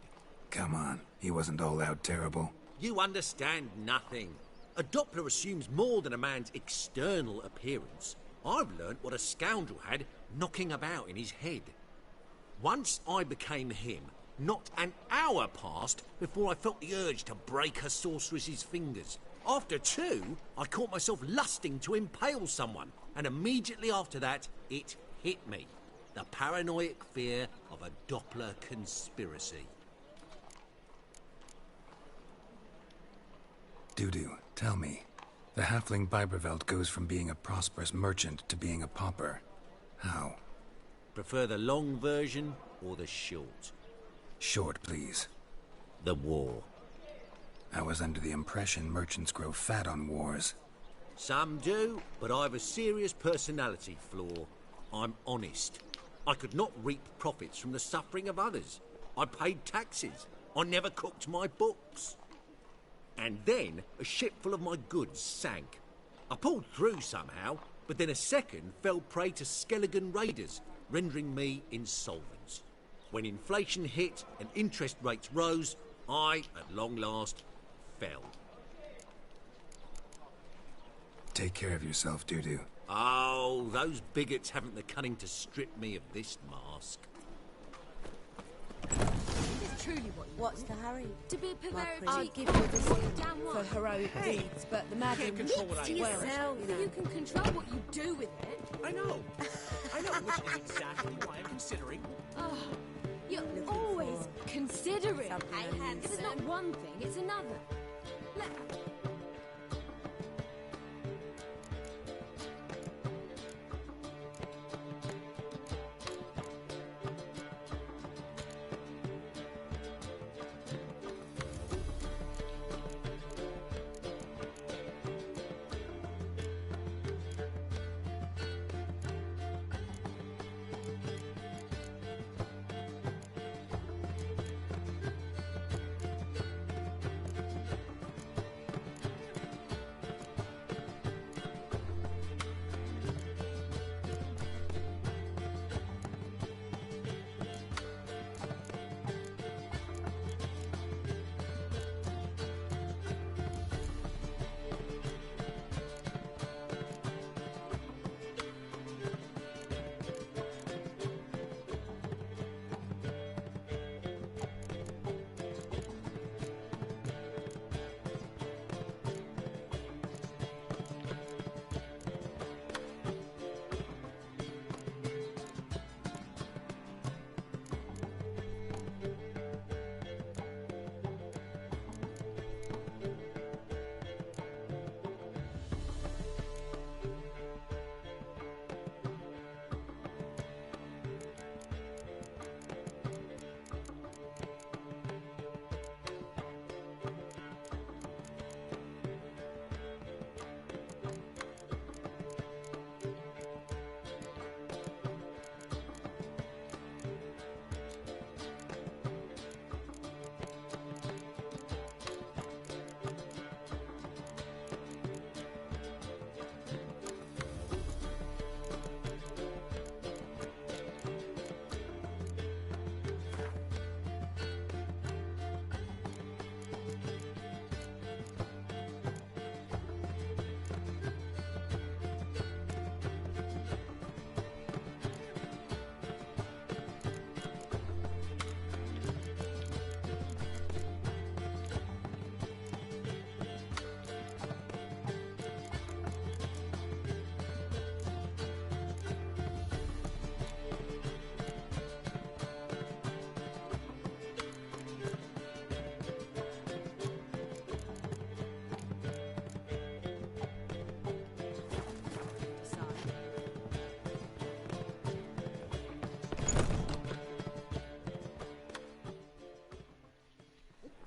Speaker 2: Come on, he wasn't all out terrible.
Speaker 9: You understand nothing. A Doppler assumes more than a man's external appearance. I've learnt what a scoundrel had knocking about in his head. Once I became him, not an hour passed before I felt the urge to break a sorceress's fingers. After two, I caught myself lusting to impale someone, and immediately after that, it hit me. The paranoid fear of a Doppler conspiracy.
Speaker 2: Dudu, tell me. The halfling Biberveld goes from being a prosperous merchant to being a pauper. How?
Speaker 9: Prefer the long version or the short?
Speaker 2: Short, please.
Speaker 9: The war.
Speaker 2: I was under the impression merchants grow fat on wars.
Speaker 9: Some do, but I've a serious personality flaw. I'm honest. I could not reap profits from the suffering of others. I paid taxes. I never cooked my books. And then a ship full of my goods sank. I pulled through somehow, but then a second fell prey to Skelligan raiders, rendering me insolvent. When inflation hit and interest rates rose, I, at long last, fell.
Speaker 2: Take care of yourself, Dudu.
Speaker 9: Oh, those bigots haven't the cunning to strip me of this mask.
Speaker 8: It's truly what you
Speaker 1: What's the hurry?
Speaker 8: To be a purveyor of
Speaker 1: I'll
Speaker 8: cheap
Speaker 1: give you this
Speaker 8: damn
Speaker 6: For
Speaker 8: right.
Speaker 6: heroic deeds, but the man
Speaker 18: Can't control what I wear.
Speaker 8: Yourself. You can control what you do with it.
Speaker 18: I know, which is exactly why I'm considering.
Speaker 8: Oh, you're always considering. If it's not one thing, it's another.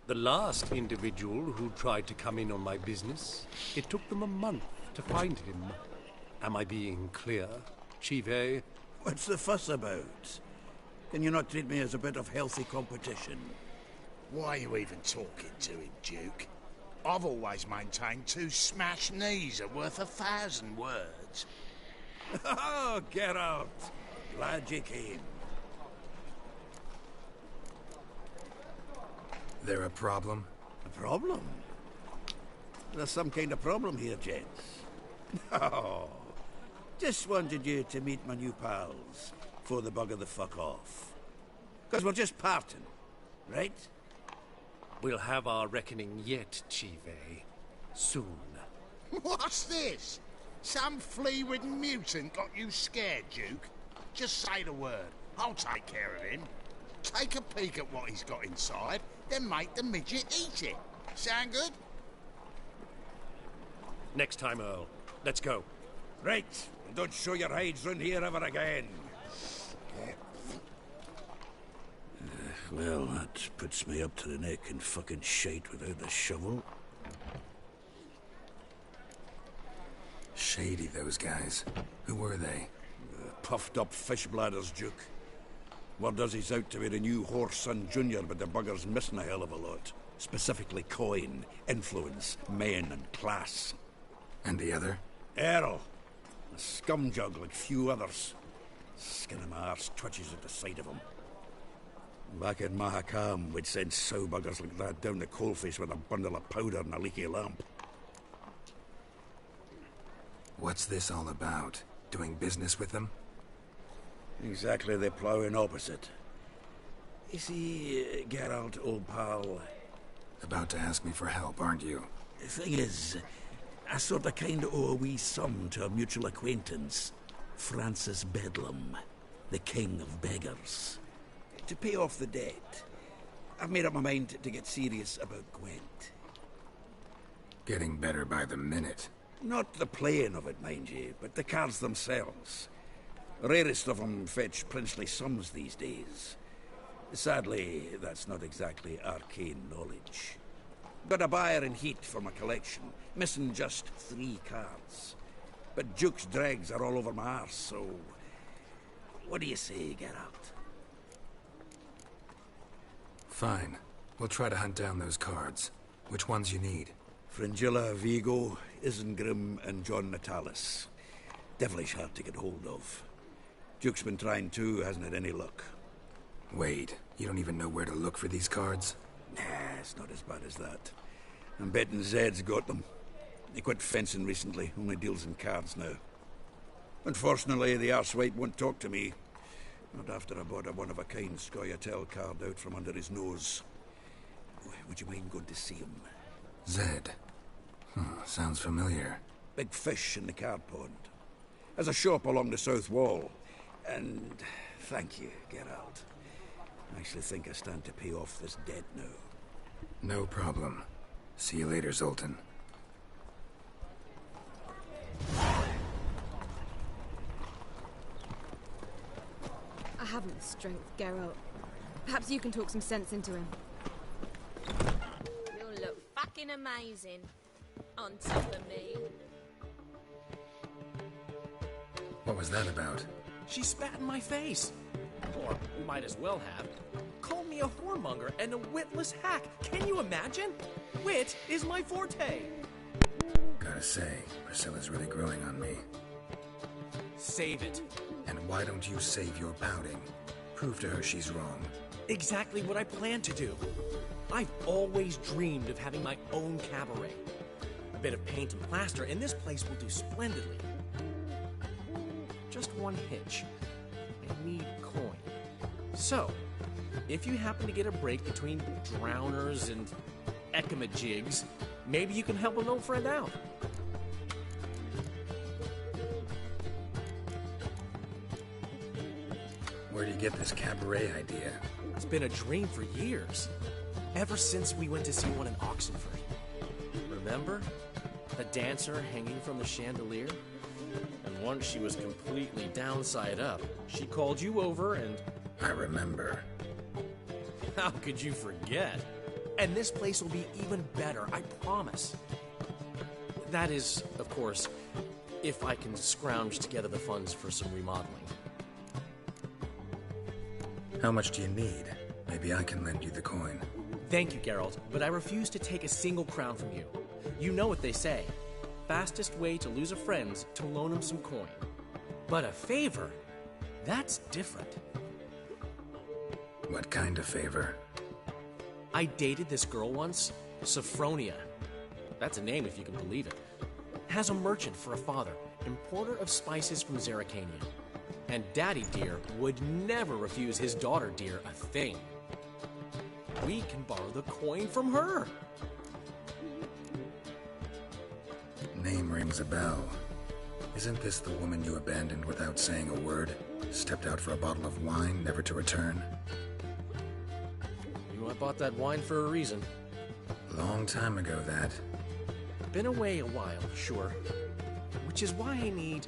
Speaker 7: The last individual who tried to come in on my business, it took them a month to find him. Am I being clear, Chive?
Speaker 3: What's the fuss about? Can you not treat me as a bit of healthy competition?
Speaker 15: Why are you even talking to him, Duke? I've always maintained 2 smashed knees are worth 1,000 words.
Speaker 3: Oh, get out! Glad you came.
Speaker 2: There a problem?
Speaker 3: A problem? There's some kind of problem here, gents. Oh, just wanted you to meet my new pals before they bugger the fuck off. Because we're just parting, right?
Speaker 7: We'll have our reckoning yet, Chive. Soon.
Speaker 15: What's this? Some flea-ridden mutant got you scared, Duke? Just say the word. I'll take care of him. Take a peek at what he's got inside, then make the midget eat it. Sound good?
Speaker 7: Next time, Earl. Let's go.
Speaker 3: Right. And don't show your hides round here ever again. Well, that puts me up to the neck in fucking shite without a shovel.
Speaker 2: Shady, those guys. Who were they?
Speaker 3: Puffed up fish bladders, Duke. Word does he's out to be the new Whoreson Jr., but the bugger's missing a hell of a lot. Specifically coin, influence, men, and class.
Speaker 2: And the other?
Speaker 3: Earl. A scumjug like few others. Skin of my arse twitches at the sight of him. Back in Mahakam, we'd send sow buggers like that down the coalface with a bundle of powder and a leaky lamp.
Speaker 2: What's this all about? Doing business with them?
Speaker 3: Exactly the ploughing opposite. You see, Geralt, old pal...
Speaker 2: About to ask me for help, aren't you?
Speaker 3: The thing is, I sort of kind of owe a wee sum to a mutual acquaintance. Francis Bedlam, the king of beggars. To pay off the debt, I've made up my mind to get serious about Gwent.
Speaker 2: Getting better by the minute.
Speaker 3: Not the playing of it, mind you, but the cards themselves. Rarest of them fetch princely sums these days. Sadly, that's not exactly arcane knowledge. Got a buyer in heat for my collection, missing just 3 cards. But Duke's dregs are all over my arse, so... What do you say, Geralt?
Speaker 2: Fine. We'll try to hunt down those cards. Which ones you need?
Speaker 3: Fringilla, Vigo, Isengrim, and John Natalis. Devilish hard to get hold of. Duke's been trying too, hasn't had any luck.
Speaker 2: Wait, you don't even know where to look for these cards?
Speaker 3: Nah, it's not as bad as that. I'm betting Zed's got them. He quit fencing recently, only deals in cards now. Unfortunately, the arsewipe won't talk to me. Not after I bought a one-of-a-kind Scoia'tael card out from under his nose. Would you mind going to see him?
Speaker 2: Zed. Sounds familiar.
Speaker 3: Big fish in the card pond. Has a shop along the south wall. And thank you, Geralt. I actually think I stand to pay off this debt now.
Speaker 2: No problem. See you later, Zoltan.
Speaker 8: I haven't the strength, Geralt. Perhaps you can talk some sense into him.
Speaker 19: You'll look fucking amazing on top of me.
Speaker 2: What was that about?
Speaker 18: She spat in my face. Or might as well have. Called me a whoremonger and a witless hack. Can you imagine? Wit is my forte.
Speaker 2: Gotta say, Priscilla's really growing on me.
Speaker 18: Save it.
Speaker 2: And why don't you save your pouting? Prove to her she's wrong.
Speaker 18: Exactly what I plan to do. I've always dreamed of having my own cabaret. A bit of paint and plaster, and this place will do splendidly. Just one hitch. I need coin. So, if you happen to get a break between drowners and ekamajigs, maybe you can help an old friend out.
Speaker 2: Where do you get this cabaret idea?
Speaker 18: It's been a dream for years. Ever since we went to see one in Oxenford. Remember? The dancer hanging from the chandelier? And once she was completely downside up, she called you over and...
Speaker 2: I remember.
Speaker 18: How could you forget? And this place will be even better, I promise. That is, of course, if I can scrounge together the funds for some remodeling.
Speaker 2: How much do you need? Maybe I can lend you the coin.
Speaker 18: Thank you, Geralt, but I refuse to take a single crown from you. You know what they say. Fastest way to lose a friend's to loan him some coin. But a favor? That's different.
Speaker 2: What kind of favor?
Speaker 18: I dated this girl once, Sophronia. That's a name if you can believe it. Has a merchant for a father, importer of spices from Zerrikania. And Daddy Dear would never refuse his daughter Dear a thing. We can borrow the coin from her.
Speaker 2: Name rings a bell. Isn't this the woman you abandoned without saying a word? Stepped out for a bottle of wine, never to return?
Speaker 18: You know, I bought that wine for a reason.
Speaker 2: Long time ago, that.
Speaker 18: Been away a while, sure. Which is why I need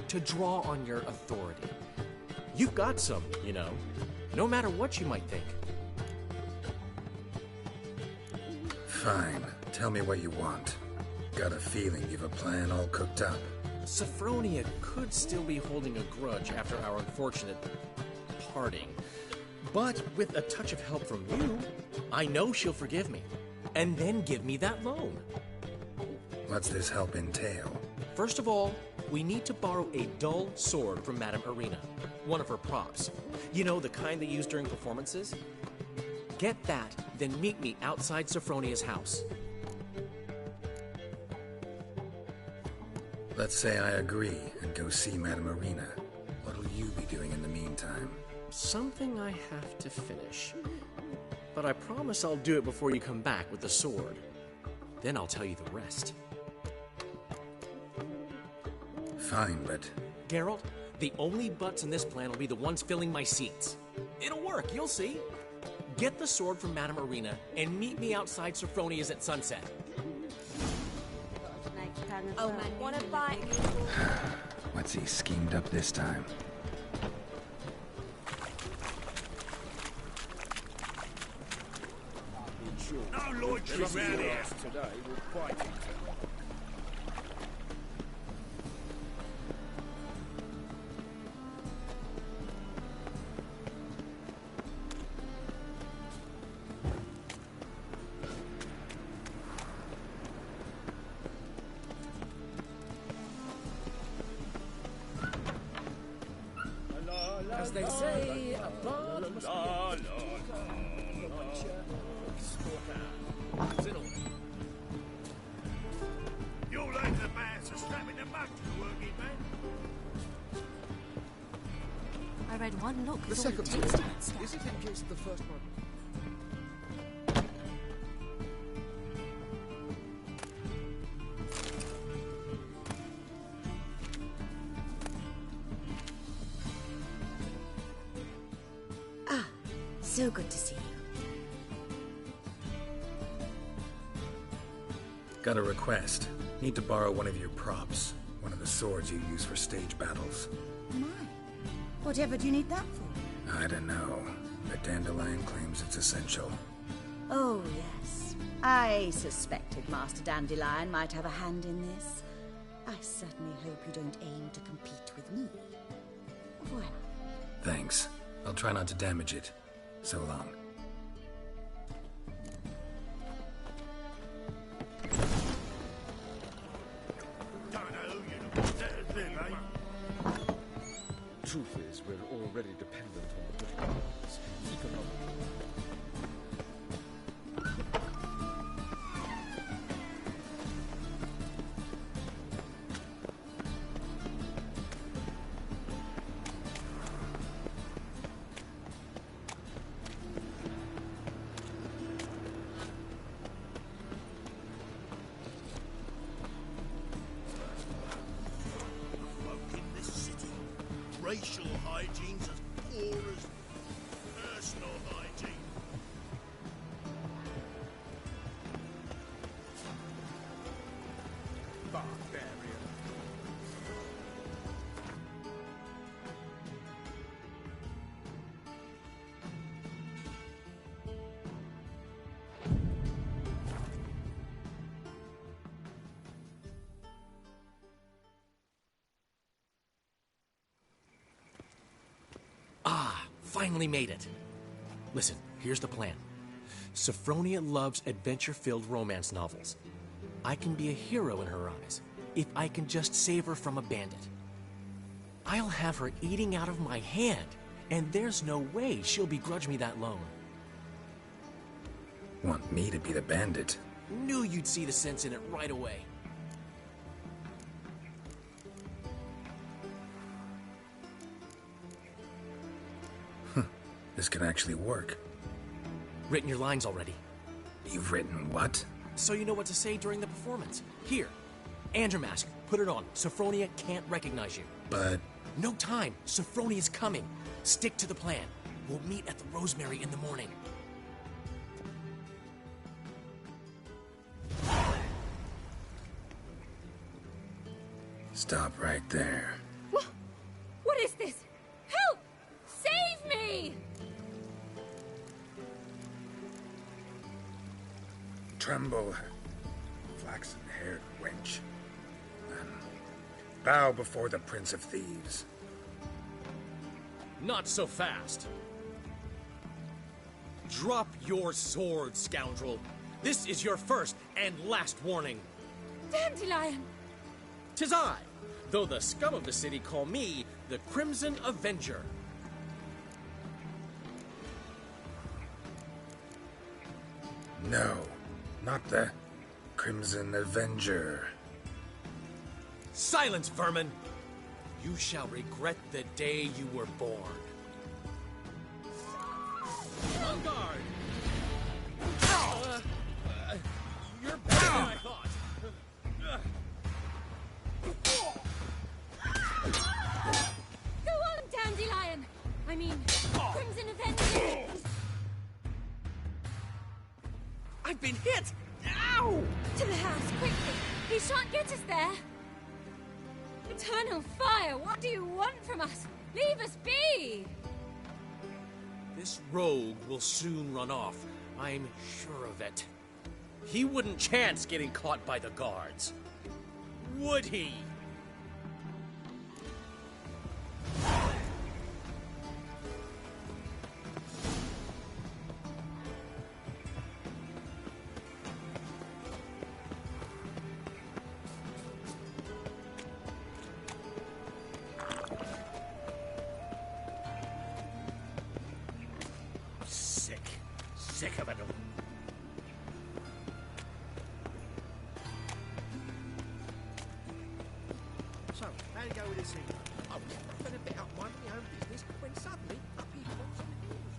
Speaker 18: to draw on your authority. You've got some, you know, no matter what you might think.
Speaker 2: Fine. Tell me what you want. Got a feeling you've a plan all cooked up.
Speaker 18: Sophronia could still be holding a grudge after our unfortunate parting. But with a touch of help from you, I know she'll forgive me. And then give me that loan.
Speaker 2: What's this help entail?
Speaker 18: First of all, We need to borrow a dull sword from Madame Irina, one of her props. You know, the kind they use during performances? Get that, then meet me outside Sophronia's house.
Speaker 2: Let's say I agree and go see Madame Irina. What'll you be doing in the meantime?
Speaker 18: Something I have to finish. But I promise I'll do it before you come back with the sword. Then I'll tell you the rest.
Speaker 2: Fine, but...
Speaker 18: Geralt, the only butts in this plan will be the ones filling my seats. It'll work, you'll see. Get the sword from Madame Irina and meet me outside Sophronia's at sunset.
Speaker 19: Oh man, wanna bite?
Speaker 2: What's he schemed up this time?
Speaker 15: No loitering around here today. We'll fight each other.
Speaker 18: As they say, a bard must be...
Speaker 15: You lads the bands are slamming the mug to working, man.
Speaker 11: I read one look.
Speaker 20: The second sword. Is it against the first one?
Speaker 1: So good to see you.
Speaker 2: Got a request. Need to borrow one of your props. One of the swords you use for stage battles.
Speaker 1: My. Whatever do you need that for?
Speaker 2: I don't know, but Dandelion claims it's essential.
Speaker 1: Oh, yes. I suspected Master Dandelion might have a hand in this. I certainly hope you don't aim to compete with me. Voilà.
Speaker 2: Thanks. I'll try not to damage it. So long.
Speaker 20: Truth is, we're already dependent on the British government's economic...
Speaker 15: Racial hygiene's as poor as personal hygiene. Barbarian.
Speaker 18: Finally made it. Listen, here's the plan. Sophronia loves adventure-filled romance novels. I can be a hero in her eyes if I can just save her from a bandit. I'll have her eating out of my hand, and there's no way she'll begrudge me that loan.
Speaker 2: Want me to be the bandit?
Speaker 18: Knew you'd see the sense in it right away.
Speaker 2: This can actually work.
Speaker 18: Written your lines already.
Speaker 2: You've written what?
Speaker 18: So you know what to say during the performance. Here, Andromask, put it on. Sophronia can't recognize you.
Speaker 2: But...
Speaker 18: No time. Sophronia's coming. Stick to the plan. We'll meet at the Rosemary in the morning.
Speaker 2: Stop right there.
Speaker 8: What is this? Help! Save me!
Speaker 2: Tremble, flaxen-haired wench. Bow before the Prince of Thieves.
Speaker 18: Not so fast. Drop your sword, scoundrel. This is your first and last warning.
Speaker 8: Dandelion!
Speaker 18: 'Tis I, though the scum of the city call me the Crimson Avenger.
Speaker 2: No, not the Crimson Avenger.
Speaker 18: Silence, vermin! You shall regret the day you were born. On guard! You're better than I thought.
Speaker 8: Go on, Dandelion! I mean, Crimson Avenger!
Speaker 18: I've been hit! Ow!
Speaker 8: To the house, quickly! He shan't get us there! Eternal fire, what do you want from us? Leave us be!
Speaker 18: This rogue will soon run off. I'm sure of it. He wouldn't chance getting caught by the guards. Would he?
Speaker 3: Sick of it all.
Speaker 9: So, how do you go with this thing? I was been a bit up minding my own business when suddenly up he pops and heals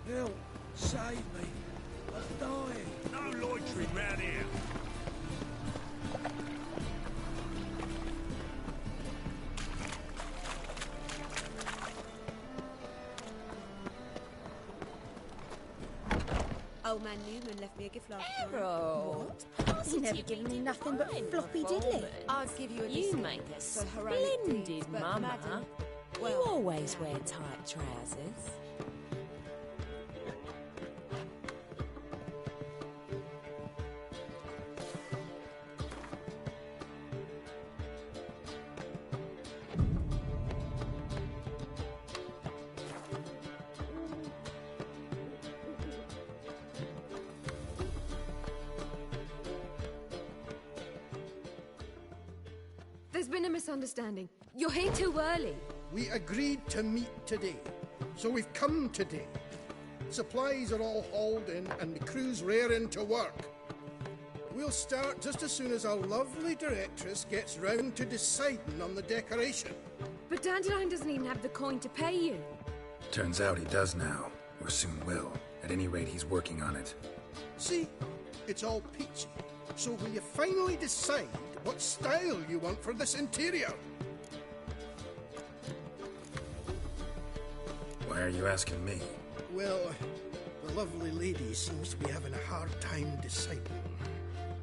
Speaker 9: me.
Speaker 3: Help! Save me! I'm dying!
Speaker 4: No loitering round here!
Speaker 21: Old man Newman left me a gift last night.
Speaker 1: Errol! He's never given me nothing but floppy diddly.
Speaker 21: I'll give you a
Speaker 19: You
Speaker 21: discount
Speaker 19: make a
Speaker 21: for heroic
Speaker 19: splendid
Speaker 21: deeds, but
Speaker 19: mama.
Speaker 21: madam,
Speaker 19: You
Speaker 21: well,
Speaker 19: always wear tight trousers.
Speaker 8: There's been a misunderstanding. You're here too early.
Speaker 14: We agreed to meet today, so we've come today. Supplies are all hauled in and the crew's raring to work. We'll start just as soon as our lovely directress gets round to deciding on the decoration.
Speaker 8: But Dandelion doesn't even have the coin to pay you.
Speaker 2: Turns out he does now, or soon will. At any rate, he's working on it.
Speaker 14: See, it's all peachy. So will you finally decide what style you want for this interior?
Speaker 2: Why are you asking me?
Speaker 14: Well, the lovely lady seems to be having a hard time deciding.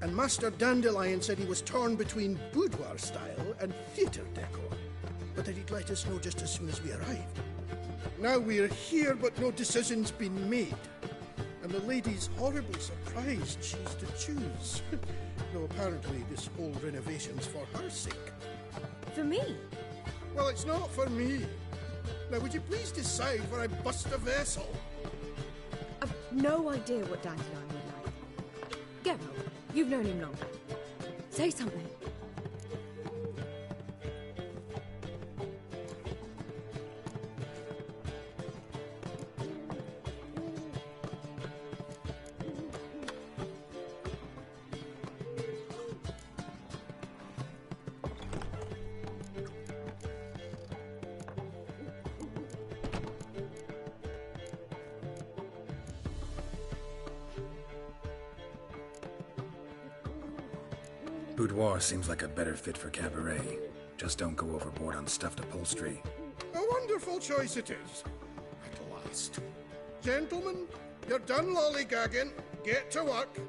Speaker 14: And Master Dandelion said he was torn between boudoir style and theatre decor, but that he'd let us know just as soon as we arrived. Now we're here, but no decision's been made. And the lady's horribly surprised she's to choose. Though apparently this whole renovation's for her sake.
Speaker 8: For me?
Speaker 14: Well, it's not for me. Now, would you please decide where I bust a vessel?
Speaker 8: I've no idea what Dandelion would like. Geralt, you've known him longer. Say something.
Speaker 2: Boudoir seems like a better fit for cabaret. Just don't go overboard on stuffed upholstery.
Speaker 14: A wonderful choice it is. At last. Gentlemen, you're done lollygagging. Get to work.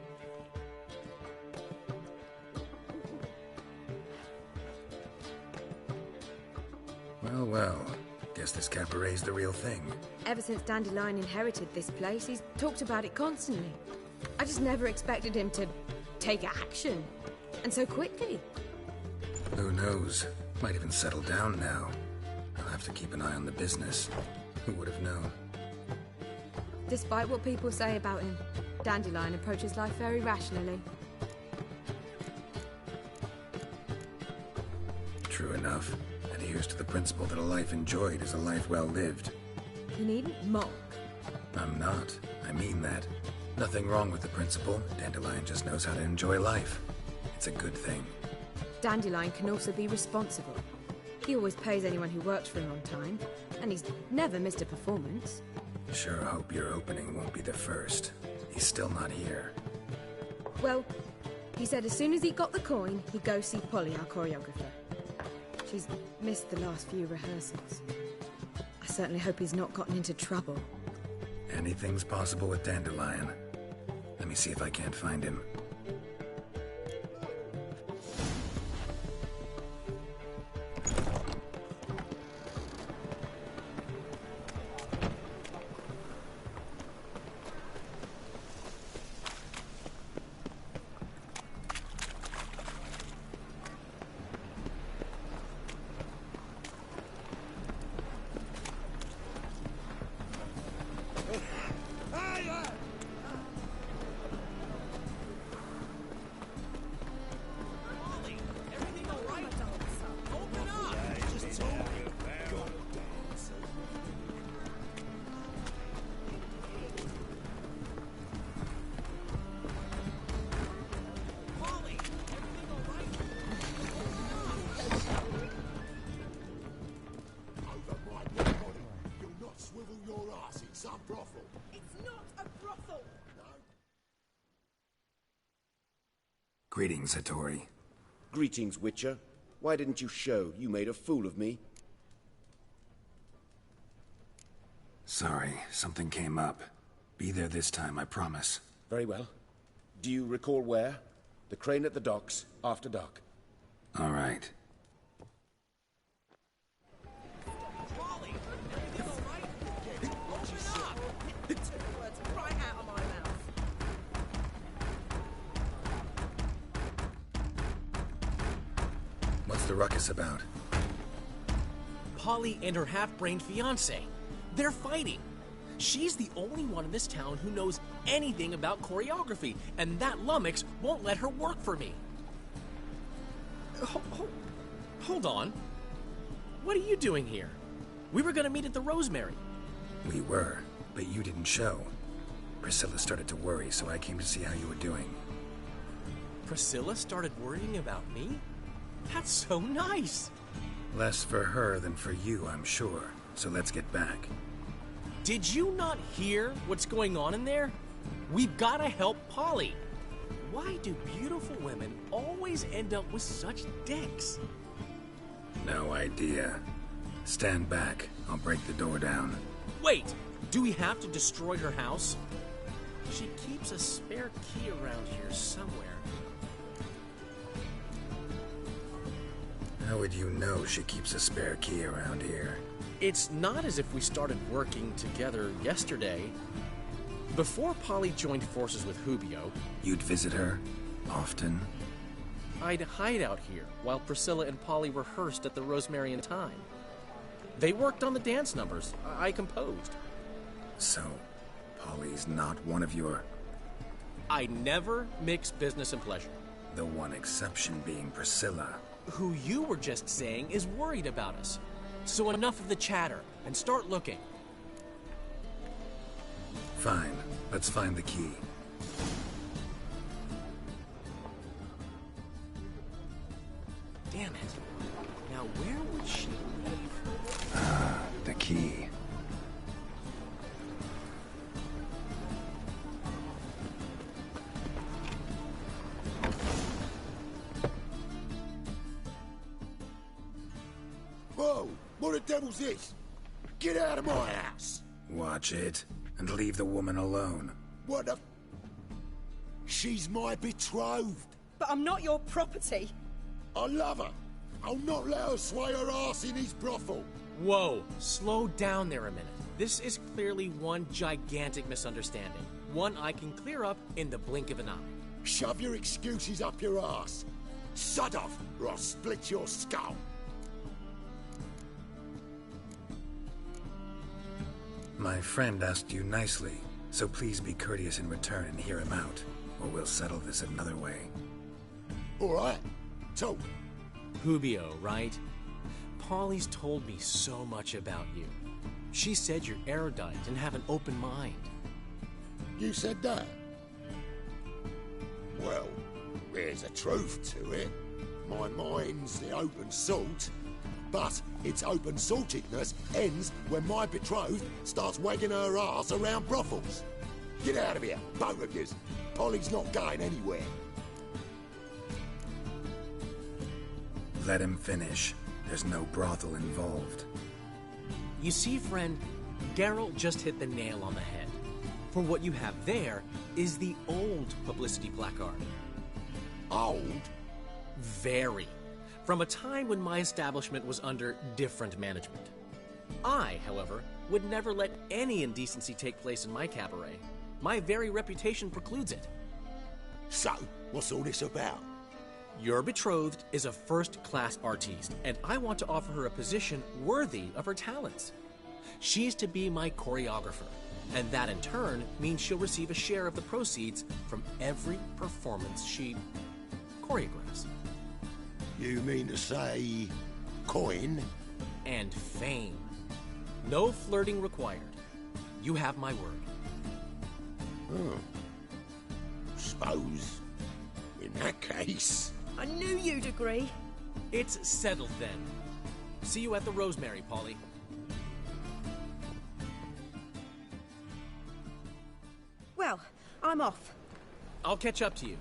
Speaker 2: Well, well. Guess this cabaret's the real thing.
Speaker 8: Ever since Dandelion inherited this place, he's talked about it constantly. I just never expected him to take action. And so quickly.
Speaker 2: Who knows? Might even settle down now. I'll have to keep an eye on the business. Who would have known?
Speaker 8: Despite what people say about him, Dandelion approaches life very rationally.
Speaker 2: enough. Adheres to the principle that a life enjoyed is a life well lived.
Speaker 8: You needn't mock.
Speaker 2: I'm not. I mean that. Nothing wrong with the principle. Dandelion just knows how to enjoy life. It's a good thing.
Speaker 8: Dandelion can also be responsible. He always pays anyone who works for him on time, and he's never missed a performance.
Speaker 2: Sure hope your opening won't be the first. He's still not here.
Speaker 8: Well, he said as soon as he got the coin, he'd go see Polly, our choreographer. She's missed the last few rehearsals. I certainly hope he's not gotten into trouble.
Speaker 2: Anything's possible with Dandelion. Let me see if I can't find him. Greetings, Hattori.
Speaker 10: Greetings, Witcher. Why didn't you show? You made a fool of me.
Speaker 2: Sorry, something came up. Be there this time, I promise.
Speaker 10: Very well. Do you recall where? The crane at the docks, after dark.
Speaker 2: All right. What's the ruckus about?
Speaker 18: Polly and her half-brained fiancé. They're fighting. She's the only one in this town who knows anything about choreography, and that lummox won't let her work for me. Hold on. What are you doing here? We were gonna meet at the Rosemary.
Speaker 2: We were, but you didn't show. Priscilla started to worry, so I came to see how you were doing.
Speaker 18: Priscilla started worrying about me? That's so nice!
Speaker 2: Less for her than for you, I'm sure. So let's get back.
Speaker 18: Did you not hear what's going on in there? We've gotta help Polly. Why do beautiful women always end up with such dicks?
Speaker 2: No idea. Stand back. I'll break the door down.
Speaker 18: Wait! Do we have to destroy her house? She keeps a spare key around here somewhere.
Speaker 2: How would you know she keeps a spare key around here?
Speaker 18: It's not as if we started working together yesterday. Before Polly joined forces with Hubio...
Speaker 2: You'd visit her? Often?
Speaker 18: I'd hide out here while Priscilla and Polly rehearsed at the Rosemary and Thyme. They worked on the dance numbers. I composed.
Speaker 2: So, Polly's not one of your...
Speaker 18: I never mix business and pleasure.
Speaker 2: The one exception being Priscilla.
Speaker 18: Who you were just saying is worried about us. So enough of the chatter, and start looking.
Speaker 2: Fine. Let's find the key.
Speaker 18: Damn it. Now where would she leave?
Speaker 2: The key.
Speaker 15: Whoa! What the devil's this? Get out of my house!
Speaker 2: Watch it, and leave the woman alone.
Speaker 15: What the... She's my betrothed.
Speaker 21: But I'm not your property.
Speaker 15: I love her. I'll not let her sway her ass in his brothel.
Speaker 18: Whoa, slow down there a minute. This is clearly one gigantic misunderstanding. One I can clear up in the blink of an eye.
Speaker 15: Shove your excuses up your ass. Sod off, or I'll split your skull.
Speaker 2: My friend asked you nicely, so please be courteous in return and hear him out, or we'll settle this another way.
Speaker 15: All right, talk.
Speaker 18: Hubio, right? Polly's told me so much about you. She said you're erudite and have an open mind.
Speaker 15: You said that? Well, there's a truth to it. My mind's the open salt, but its open saltedness ends when my betrothed starts wagging her ass around brothels. Get out of here, both of yous. Polly's not going anywhere.
Speaker 2: Let him finish. There's no brothel involved.
Speaker 18: You see, friend, Geralt just hit the nail on the head. For what you have there is the old publicity placard.
Speaker 15: Old?
Speaker 18: Very. From a time when my establishment was under different management. I, however, would never let any indecency take place in my cabaret. My very reputation precludes it.
Speaker 15: So, what's all this about?
Speaker 18: Your betrothed is a first-class artiste, and I want to offer her a position worthy of her talents. She is to be my choreographer, and that in turn means she'll receive a share of the proceeds from every performance she choreographs.
Speaker 15: You mean to say coin?
Speaker 18: And fame. No flirting required. You have my word.
Speaker 15: Oh. Suppose, in that case...
Speaker 21: I knew you'd agree.
Speaker 18: It's settled then. See you at the Rosemary, Polly.
Speaker 21: Well, I'm off.
Speaker 18: I'll catch up to you.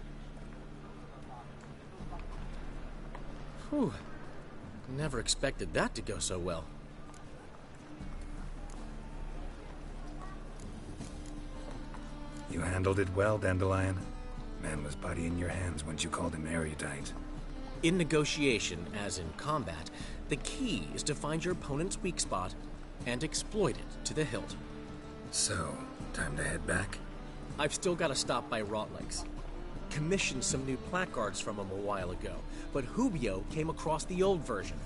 Speaker 18: Whew. Never expected that to go so well.
Speaker 2: You handled it well, Dandelion. Man was buddy in your hands once you called him erudite.
Speaker 18: In negotiation, as in combat, the key is to find your opponent's weak spot and exploit it to the hilt.
Speaker 2: So, time to head back?
Speaker 18: I've still got to stop by Rotlegs. Commissioned some new placards from him a while ago, but Hubio came across the old version.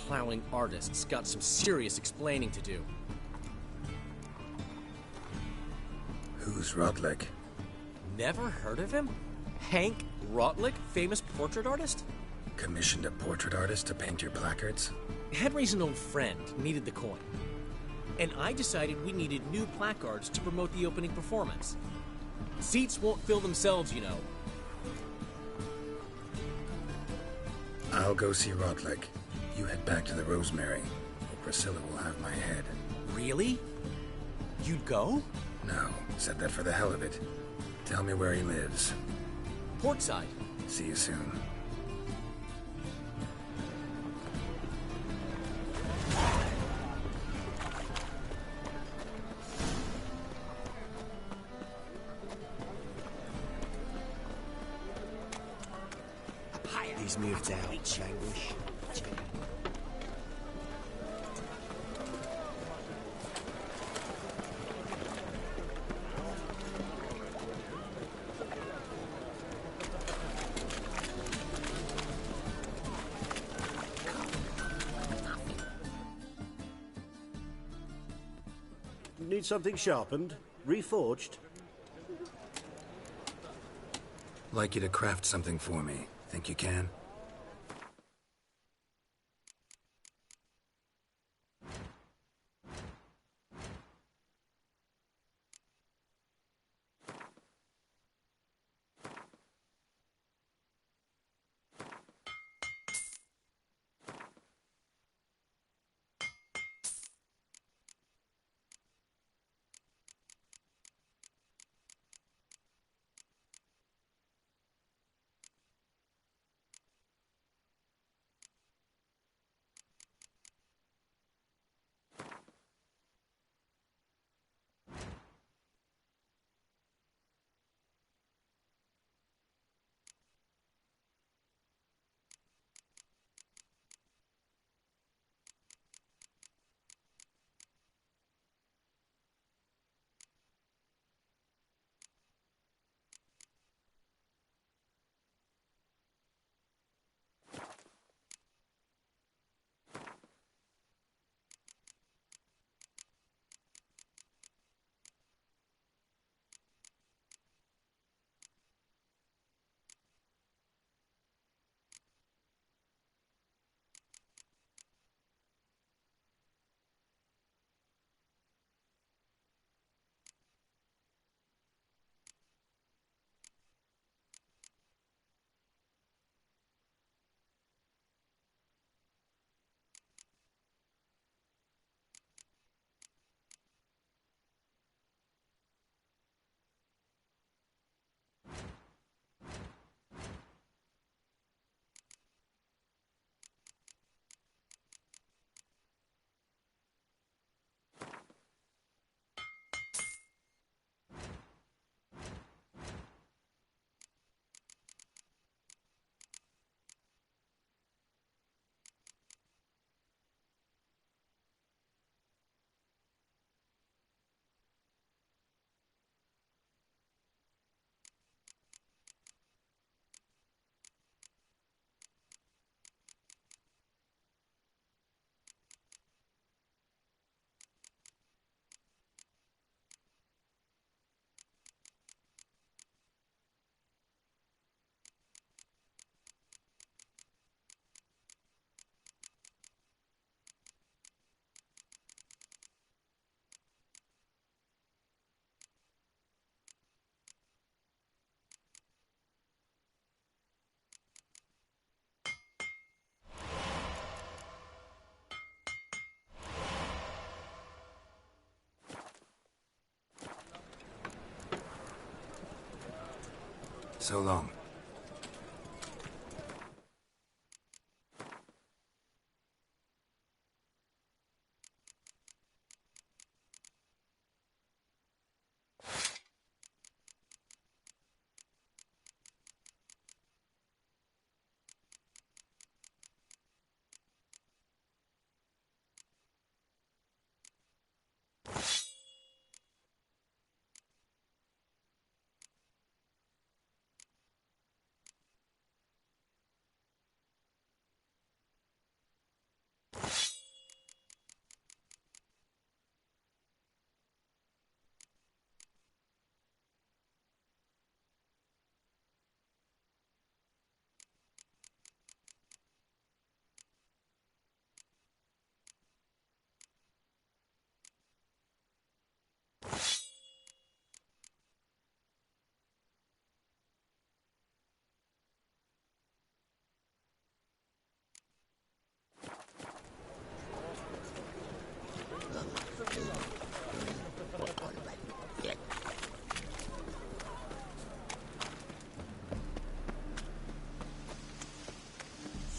Speaker 18: Plowing artists got some serious explaining to do.
Speaker 2: Who's Rotleg?
Speaker 18: Never heard of him? Hank Rotleg, famous portrait artist?
Speaker 2: Commissioned a portrait artist to paint your placards?
Speaker 18: Henry's an old friend, needed the coin. And I decided we needed new placards to promote the opening performance. Seats won't fill themselves, you know.
Speaker 2: I'll go see Rotleg. You head back to the Rosemary, or Priscilla will have my head.
Speaker 18: Really? You'd go?
Speaker 2: No, said that for the hell of it. Tell me where he lives.
Speaker 18: Portside.
Speaker 2: See you soon.
Speaker 5: He's moved out, Languish.
Speaker 13: Need something sharpened? Reforged?
Speaker 2: Like you to craft something for me. Think you can? So long.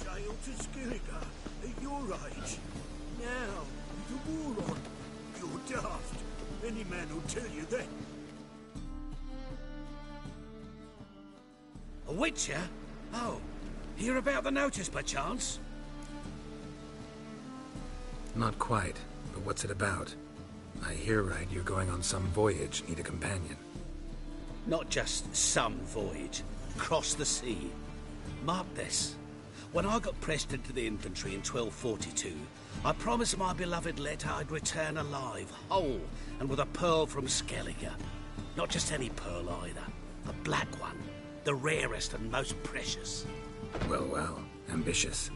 Speaker 3: Sail to Skellige at your age. Now, with the war on. You're daft. Any man will tell you that. A witcher? Oh, hear about the notice, perchance?
Speaker 2: Not quite, but what's it about? I hear right you're going on some voyage, need a companion.
Speaker 3: Not just some voyage. Cross the sea. Mark this. When I got pressed into the infantry in 1242, I promised my beloved Letta I'd return alive, whole, and with a pearl from Skellige. Not just any pearl either. A black one. The rarest and most precious.
Speaker 2: Well, well. Ambitious.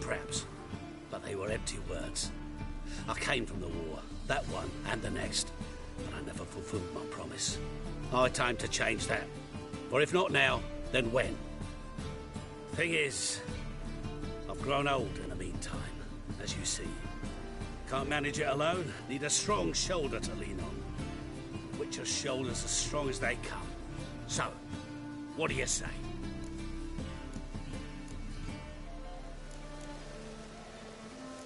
Speaker 3: Perhaps. But they were empty words. I came from the war. That one and the next. But I never fulfilled my promise. High time to change that. For if not now, then when? Thing is, I've grown old in the meantime, as you see. Can't manage it alone. Need a strong shoulder to lean on. Witcher's shoulders as strong as they come. So, what do you say?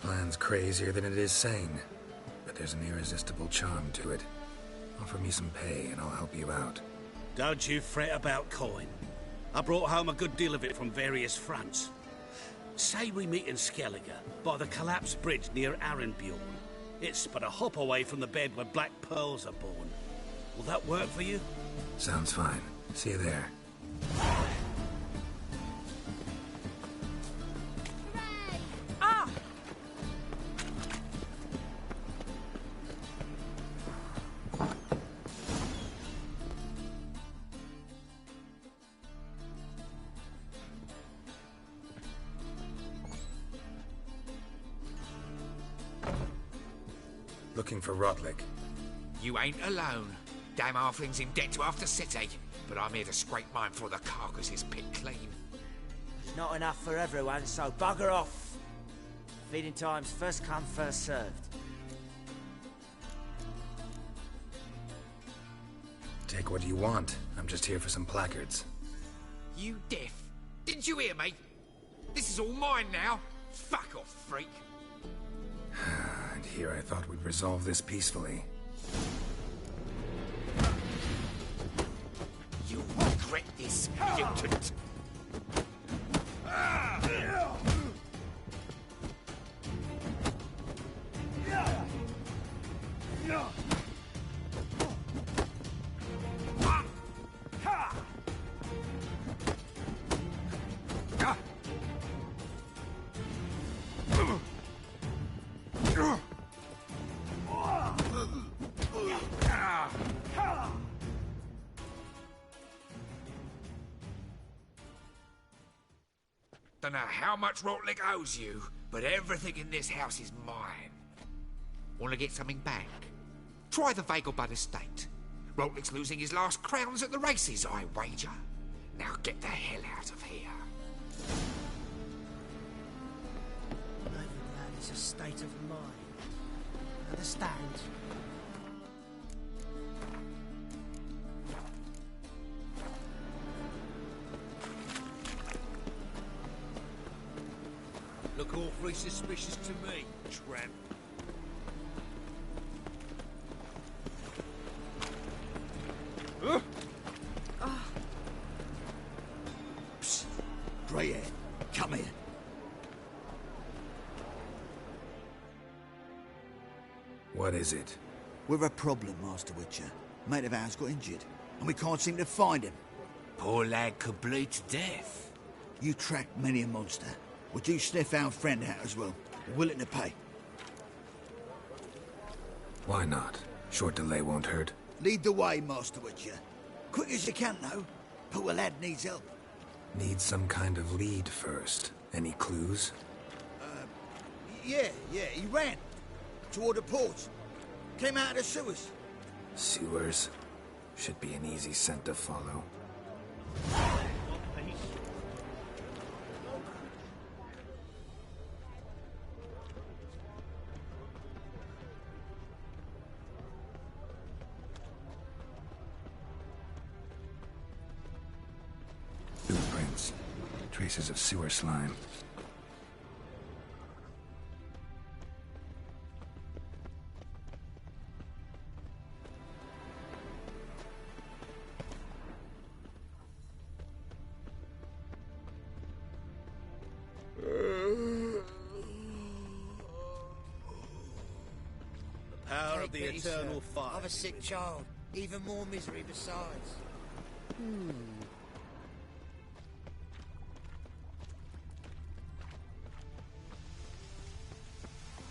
Speaker 2: Plan's crazier than it is sane, but there's an irresistible charm to it. Offer me some pay and I'll help you out.
Speaker 3: Don't you fret about coin. I brought home a good deal of it from various fronts. Say we meet in Skellige, by the collapsed bridge near Arenbjorn. It's but a hop away from the bed where black pearls are born. Will that work for you?
Speaker 2: Sounds fine. See you there.
Speaker 21: Ah!
Speaker 2: Looking for Rotlick.
Speaker 16: You ain't alone. Damn halfling's in debt to half the city. But I'm here to scrape mine before the carcass is picked clean.
Speaker 22: There's not enough for everyone, so bugger off. Feeding time's first come, first served.
Speaker 2: Take what you want. I'm just here for some placards.
Speaker 16: You deaf? Didn't you hear me? This is all mine now. Fuck off, freak.
Speaker 2: And here I thought we'd resolve this peacefully.
Speaker 16: You regret this, mutant. Don't know how much Rotlick owes you, but everything in this house is mine. Want to get something back? Try the Vagelbud estate. Rotlick's losing his last crowns at the races, I wager. Now get the hell out of here.
Speaker 21: That is a state of mind. Understand?
Speaker 9: awfully suspicious to me, tramp.
Speaker 3: Psst. Greyhair, come here.
Speaker 2: What is it?
Speaker 3: We're a problem, Master Witcher. Mate of ours got injured, and we can't seem to find him.
Speaker 16: Poor lad could bleed to death.
Speaker 3: You tracked many a monster. Would you sniff our friend out as well? We're willing to pay.
Speaker 2: Why not? Short delay won't hurt.
Speaker 3: Lead the way, Master Witcher. Quick as you can, though. Poor lad needs help.
Speaker 2: Need some kind of lead first. Any clues?
Speaker 3: Yeah, he ran. Toward the port. Came out of the sewers.
Speaker 2: Sewers? Should be an easy scent to follow. Footprints. Traces of sewer slime.
Speaker 5: Power of the eternal fire.
Speaker 21: I have a sick child. Even more misery besides.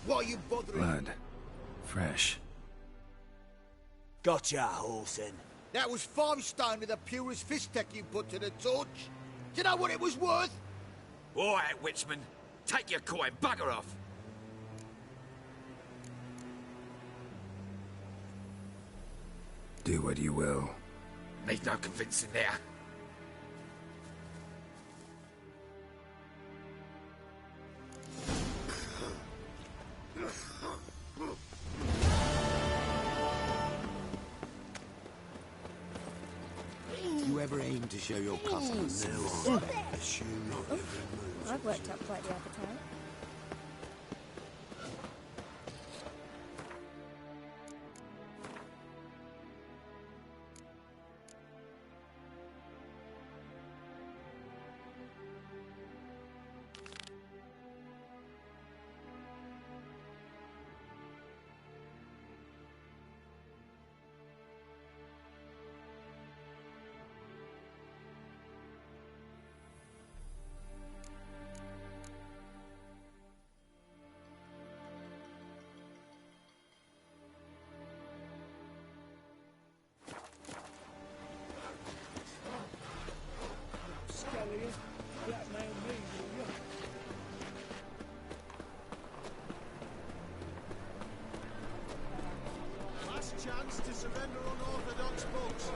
Speaker 3: Why are you bothering?
Speaker 2: Blood. Fresh.
Speaker 5: Gotcha, Orson.
Speaker 3: That was 5 stone with the purest fistek you put to the torch. Do you know what it was worth?
Speaker 16: All right, Witchman. Take your coin, bugger off.
Speaker 2: Do what you will.
Speaker 16: Need no convincing there.
Speaker 5: You ever aim to show your customers now? Assume not every move.
Speaker 12: I've worked up quite the appetite.
Speaker 5: Last chance to surrender unorthodox books.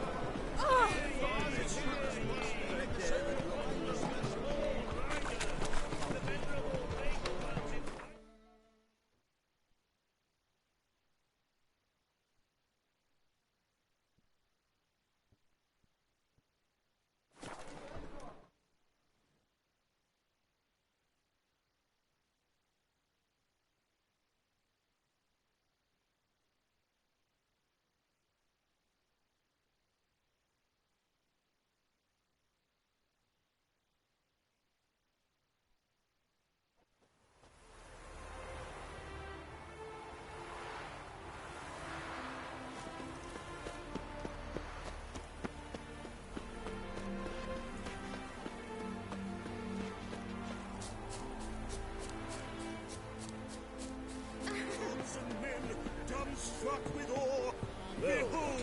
Speaker 4: Struck with awe, behold,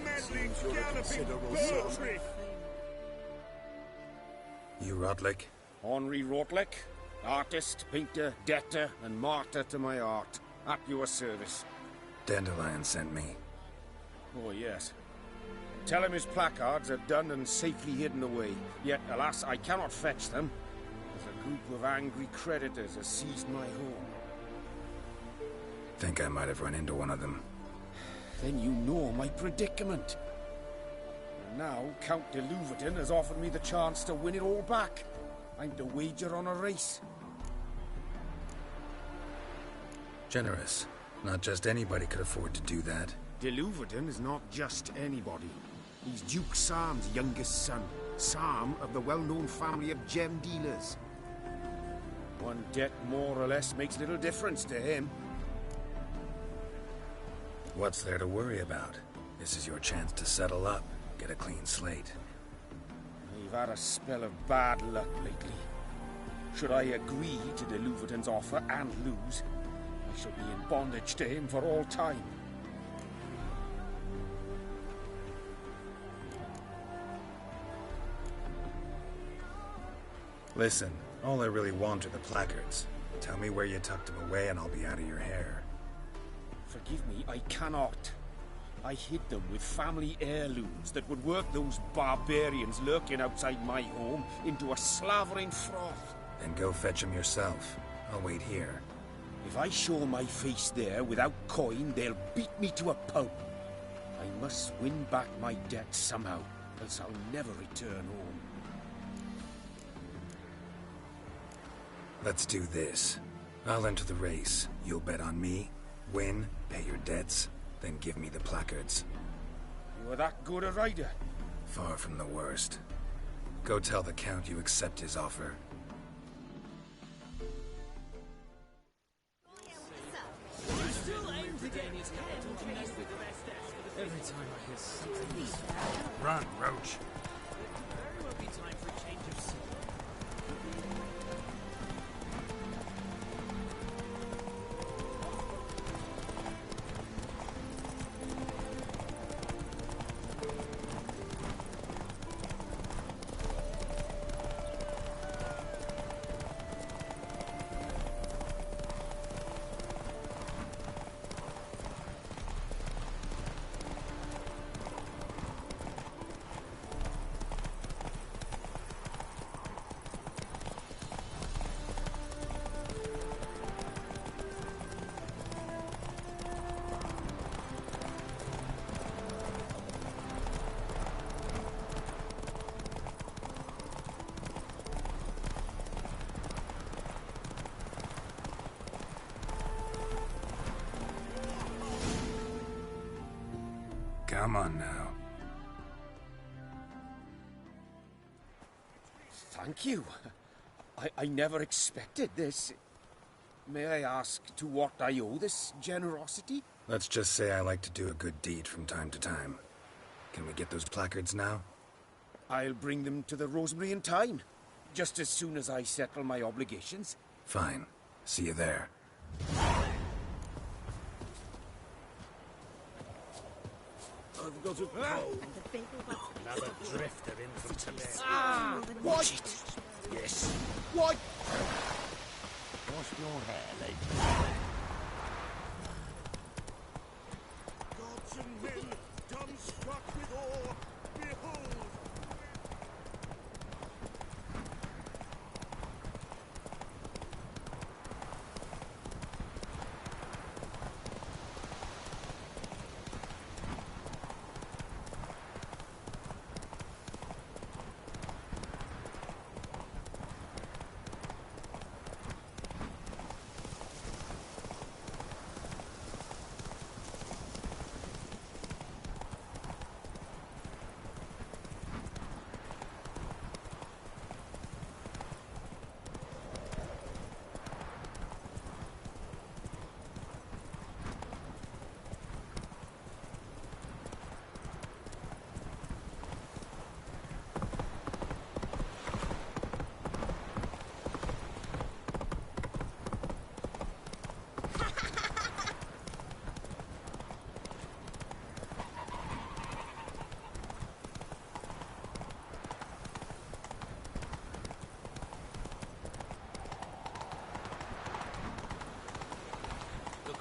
Speaker 4: madly galloping poetry!
Speaker 2: You Rotlick?
Speaker 17: Henri Rotlick, artist, painter, debtor, and martyr to my art. At your service.
Speaker 2: Dandelion sent me.
Speaker 17: Oh, yes. Tell him his placards are done and safely hidden away. Yet, alas, I cannot fetch them, as a group of angry creditors has seized my home.
Speaker 2: Think I might have run into one of them.
Speaker 17: Then you know my predicament. And now, Count de Louverton has offered me the chance to win it all back. I'm to wager on a race.
Speaker 2: Generous. Not just anybody could afford to do that.
Speaker 17: De Louverton is not just anybody. He's Duke Sam's youngest son. Sam of the well-known family of gem dealers. One debt more or less makes little difference to him.
Speaker 2: What's there to worry about? This is your chance to settle up, get a clean slate.
Speaker 17: I've had a spell of bad luck lately. Should I agree to de Louverton's offer and lose, I shall be in bondage to him for all time.
Speaker 2: Listen, all I really want are the placards. Tell me where you tucked them away and I'll be out of your hair.
Speaker 17: Forgive me, I cannot. I hid them with family heirlooms that would work those barbarians lurking outside my home into a slavering froth.
Speaker 2: Then go fetch them yourself. I'll wait here.
Speaker 17: If I show my face there without coin, they'll beat me to a pulp. I must win back my debt somehow, else I'll never return home.
Speaker 2: Let's do this. I'll enter the race. You'll bet on me, win, pay your debts, then give me the placards.
Speaker 17: You are that good a rider?
Speaker 2: Far from the worst. Go tell the Count you accept his offer.
Speaker 21: Every time I hear something...
Speaker 2: Run, Roach.
Speaker 21: Very well be time for a change of scene.
Speaker 2: Come on now.
Speaker 17: Thank you. I never expected this. May I ask to what I owe this generosity?
Speaker 2: Let's just say I like to do a good deed from time to time. Can we get those placards now?
Speaker 17: I'll bring them to the Rosemary in time, just as soon as I settle my obligations.
Speaker 2: Fine. See you there.
Speaker 14: I've got a cold.
Speaker 21: Another drifter in from Tibet.
Speaker 14: Watch it!
Speaker 17: Yes.
Speaker 14: What?
Speaker 15: Wash your hair, lady.
Speaker 4: Gods and men, dumbstruck with awe, behold!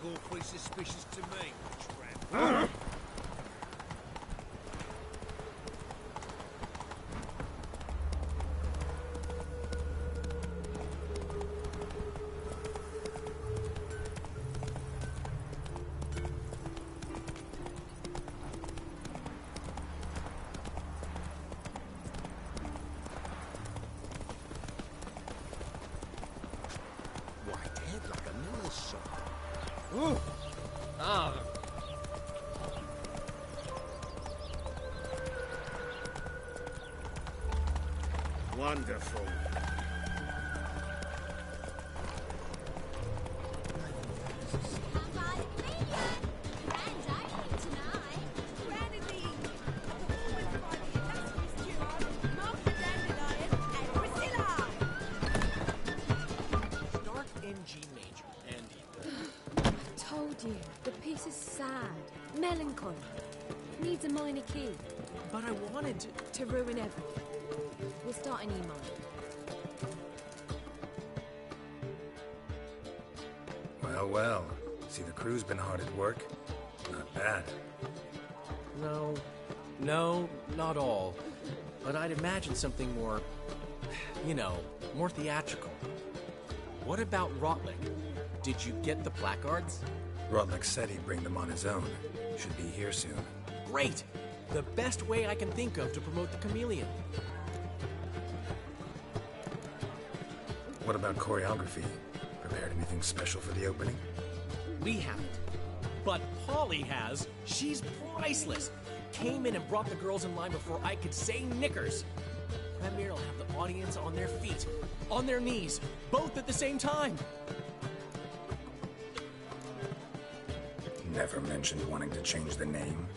Speaker 15: Awfully suspicious to me, tramp. White head like a nurse.
Speaker 17: Wonderful.
Speaker 18: Start in G major, Andy.
Speaker 8: Told you, the piece is sad, melancholy. Needs a minor key.
Speaker 18: But I wanted
Speaker 8: to ruin everything. We'll start in E minor.
Speaker 2: Well, well. See, the crew's been hard at work. Not bad.
Speaker 18: No, not all. But I'd imagine something more, more theatrical. What about Rotlick? Did you get the placards?
Speaker 2: Rotlick said he'd bring them on his own. Should be here soon.
Speaker 18: Great! The best way I can think of to promote the Chameleon.
Speaker 2: What about choreography? Prepared anything special for the opening?
Speaker 18: We haven't. But Polly has. She's priceless. Came in and brought the girls in line before I could say knickers. Premiere will have the audience on their feet, on their knees, both at the same time.
Speaker 2: Never mentioned wanting to change the name.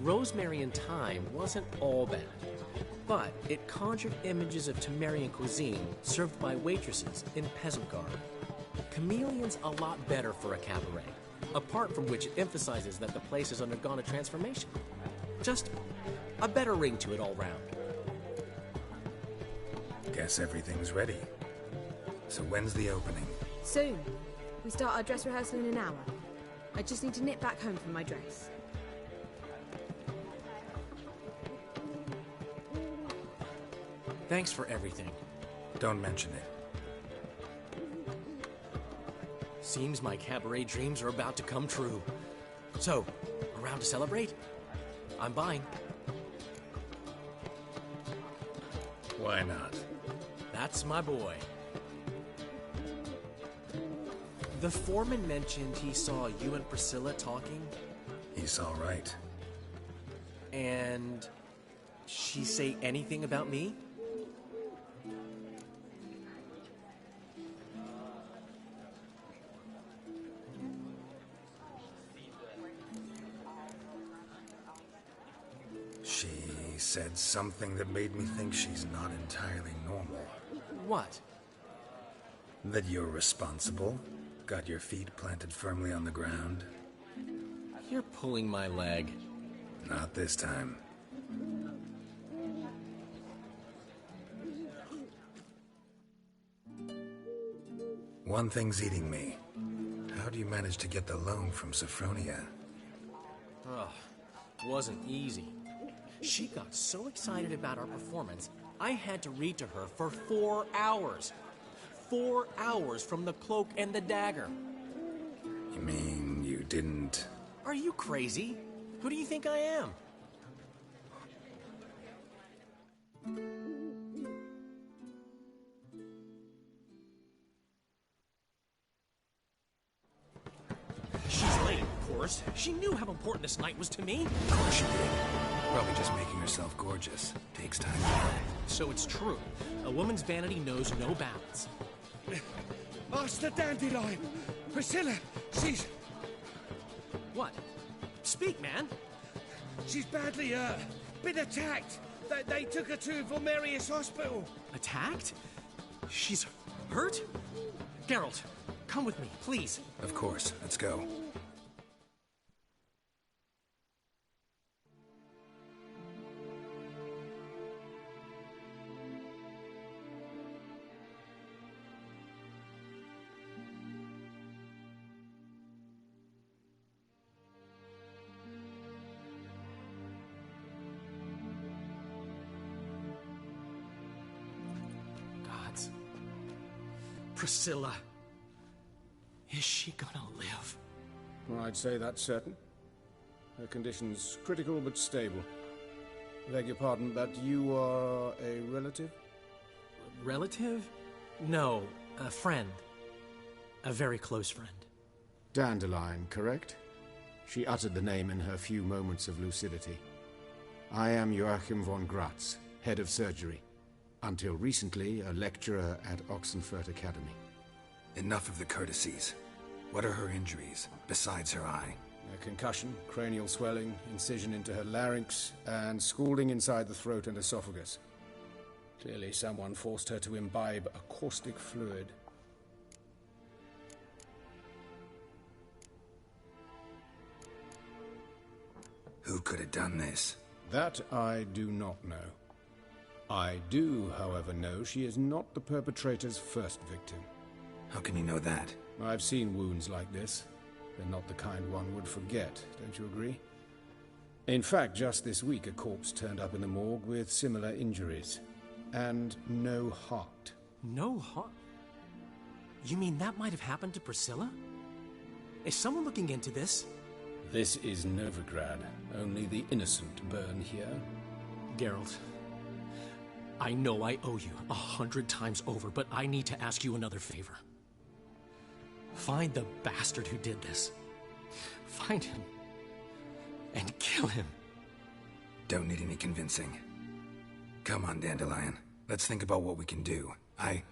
Speaker 18: Rosemary and Thyme wasn't all bad, but it conjured images of Temerian cuisine served by waitresses in peasant garb. Chameleon's a lot better for a cabaret, apart from which it emphasizes that the place has undergone a transformation. Just a better ring to it all round.
Speaker 2: Guess everything's ready. So when's the opening?
Speaker 8: Soon. We start our dress rehearsal in an hour. I just need to nip back home for my dress.
Speaker 18: Thanks for everything.
Speaker 2: Don't mention it.
Speaker 18: Seems my cabaret dreams are about to come true. So, around to celebrate? I'm buying.
Speaker 2: Why not?
Speaker 18: That's my boy. The foreman mentioned he saw you and Priscilla talking.
Speaker 2: He's all right.
Speaker 18: And she say anything about me?
Speaker 2: She said something that made me think she's not entirely normal.
Speaker 18: What?
Speaker 2: That you're responsible, got your feet planted firmly on the ground.
Speaker 18: You're pulling my leg.
Speaker 2: Not this time. One thing's eating me. How do you manage to get the loan from Sophronia?
Speaker 18: Ugh, wasn't easy. She got so excited about our performance, I had to read to her for 4 hours. 4 hours from the Cloak and the Dagger.
Speaker 2: You mean you didn't...
Speaker 18: Are you crazy? Who do you think I am? She's late, of course. She knew how important this night was to me.
Speaker 2: Of course she did. Probably just making herself gorgeous. Takes time.
Speaker 18: So it's true. A woman's vanity knows no bounds.
Speaker 6: Master Dandelion! Priscilla, she's...
Speaker 18: What? Speak, man.
Speaker 6: She's badly hurt. Been attacked. They took her to Vulmerius Hospital.
Speaker 18: Attacked? She's hurt? Geralt, come with me, please.
Speaker 2: Of course. Let's go.
Speaker 18: Priscilla. Is she gonna live?
Speaker 17: Well, I'd say that's certain. Her condition's critical but stable. Beg your pardon, but you are a relative?
Speaker 18: Relative? No, a friend. A very close friend.
Speaker 17: Dandelion, correct? She uttered the name in her few moments of lucidity. I am Joachim von Gratz, head of surgery. Until recently, a lecturer at Oxenfurt Academy.
Speaker 2: Enough of the courtesies. What are her injuries, besides her eye?
Speaker 17: A concussion, cranial swelling, incision into her larynx, and scalding inside the throat and esophagus. Clearly someone forced her to imbibe a caustic fluid.
Speaker 2: Who could have done this?
Speaker 17: That I do not know. I do, however, know she is not the perpetrator's first victim.
Speaker 2: How can you know that?
Speaker 17: I've seen wounds like this. They're not the kind one would forget, don't you agree? In fact, just this week a corpse turned up in the morgue with similar injuries. And no heart.
Speaker 18: No heart? You mean that might have happened to Priscilla? Is someone looking into this?
Speaker 17: This is Novigrad. Only the innocent burn here.
Speaker 18: Geralt, I know I owe you 100 times over, but I need to ask you another favor. Find the bastard who did this. Find him. And kill him.
Speaker 2: Don't need any convincing. Come on, Dandelion. Let's think about what we can do.
Speaker 17: I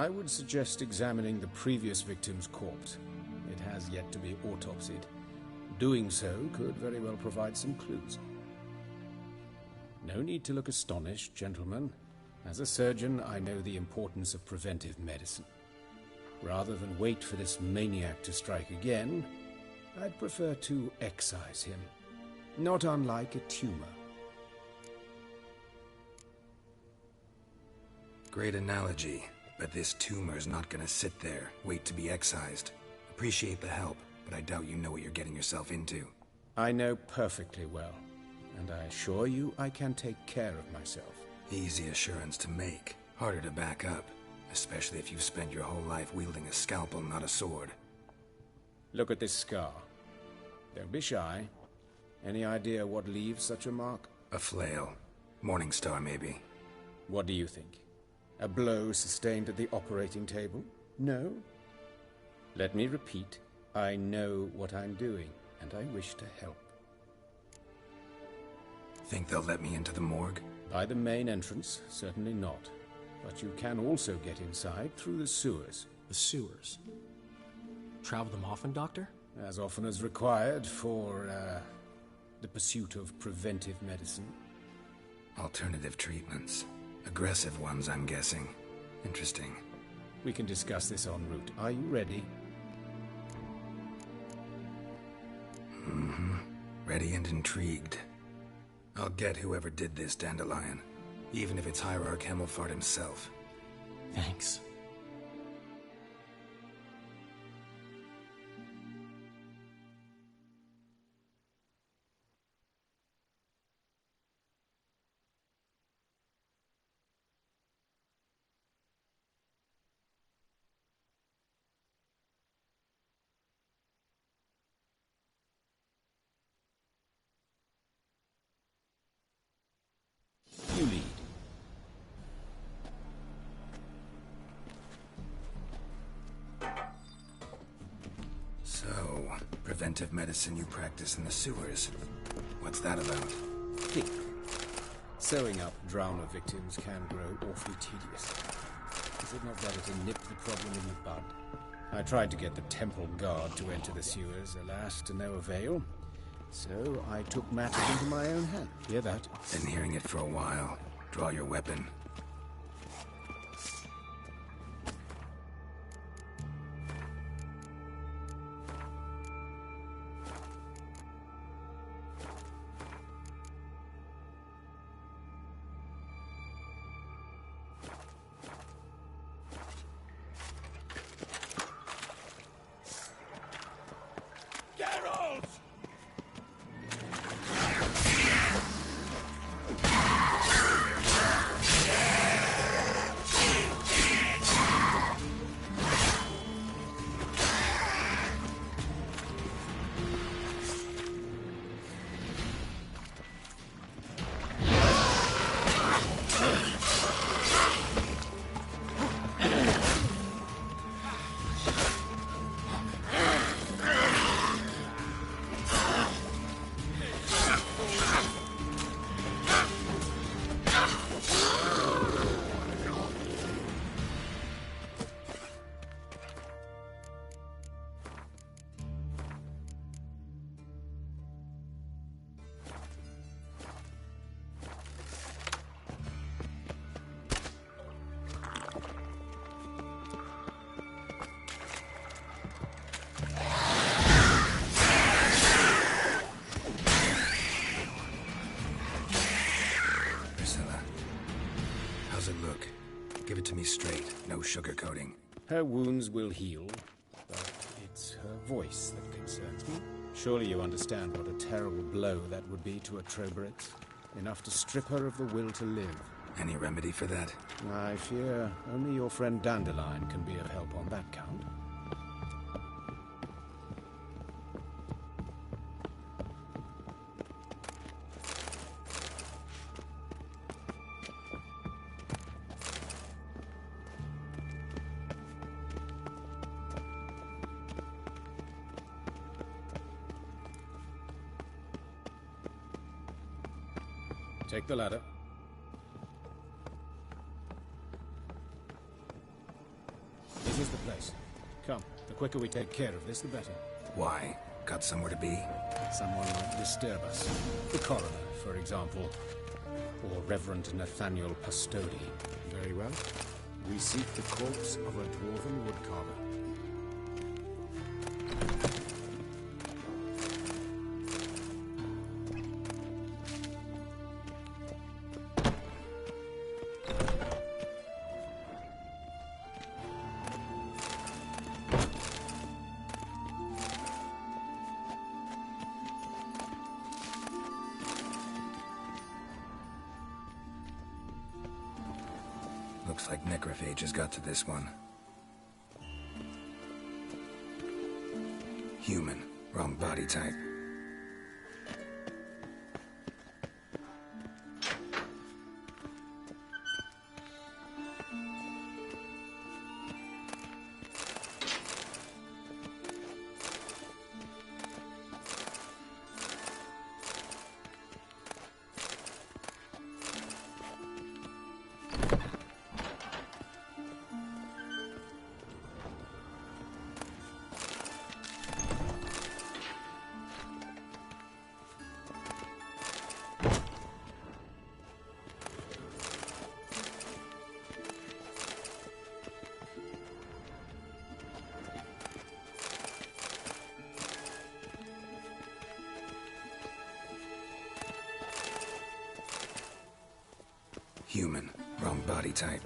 Speaker 17: would suggest examining the previous victim's corpse. It has yet to be autopsied. Doing so could very well provide some clues. No need to look astonished, gentlemen. As a surgeon, I know the importance of preventive medicine. Rather than wait for this maniac to strike again, I'd prefer to excise him. Not unlike a tumor.
Speaker 2: Great analogy, but this tumor's not gonna sit there, wait to be excised. Appreciate the help, but I doubt you know what you're getting yourself into.
Speaker 17: I know perfectly well, and I assure you I can take care of myself.
Speaker 2: Easy assurance to make, harder to back up, especially if you've spent your whole life wielding a scalpel, not a sword.
Speaker 17: Look at this scar. Don't be shy. Any idea what leaves such a mark?
Speaker 2: A flail. Morningstar, maybe.
Speaker 17: What do you think? A blow sustained at the operating table? No? Let me repeat. I know what I'm doing, and I wish to help.
Speaker 2: Think they'll let me into the morgue?
Speaker 17: By the main entrance, certainly not. But you can also get inside through the sewers.
Speaker 18: The sewers? Travel them often, Doctor?
Speaker 17: As often as required for, the pursuit of preventive medicine.
Speaker 2: Alternative treatments. Aggressive ones, I'm guessing. Interesting.
Speaker 17: We can discuss this en route. Are you ready?
Speaker 2: Mm-hmm. Ready and intrigued. I'll get whoever did this, Dandelion. Even if it's Hierarch Hemmelfart himself.
Speaker 18: Thanks.
Speaker 17: You lead.
Speaker 2: So, preventive medicine you practice in the sewers. What's that about?
Speaker 17: Think. Sewing up drowner victims can grow awfully tedious. Is it not better to nip the problem in the bud? I tried to get the temple guard to enter the sewers, alas, to no avail. So I took matters into my own hand. Hear that?
Speaker 2: Been hearing it for a while. Draw your weapon. How's it look? Give it to me straight, no sugarcoating.
Speaker 17: Her wounds will heal, but it's her voice that concerns me. Surely you understand what a terrible blow that would be to a Trobritz. Enough to strip her of the will to live.
Speaker 2: Any remedy for that?
Speaker 17: I fear only your friend Dandelion can be of help on that count. Take the ladder. This is the place. Come, the quicker we take care of this, the better.
Speaker 2: Why? Got somewhere to be?
Speaker 17: Someone might disturb us. The coroner, for example. Or Reverend Nathaniel Pastodi. Very well. We seek the corpse of a dwarven woodcarver.
Speaker 2: Looks like necrophages got to this one. Human. Wrong body type. Human. Wrong body type.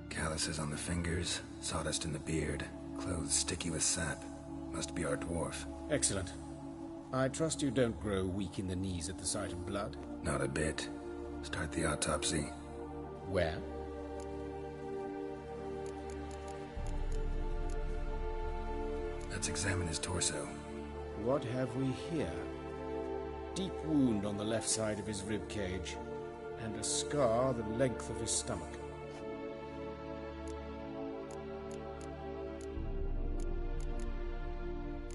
Speaker 2: Calluses on the fingers, sawdust in the beard, clothes sticky with sap. Must be our dwarf.
Speaker 17: Excellent. I trust you don't grow weak in the knees at the sight of blood?
Speaker 2: Not a bit. Start the autopsy.
Speaker 17: Where?
Speaker 2: Let's examine his torso.
Speaker 17: What have we here? Deep wound on the left side of his rib cage, and a scar the length of his stomach.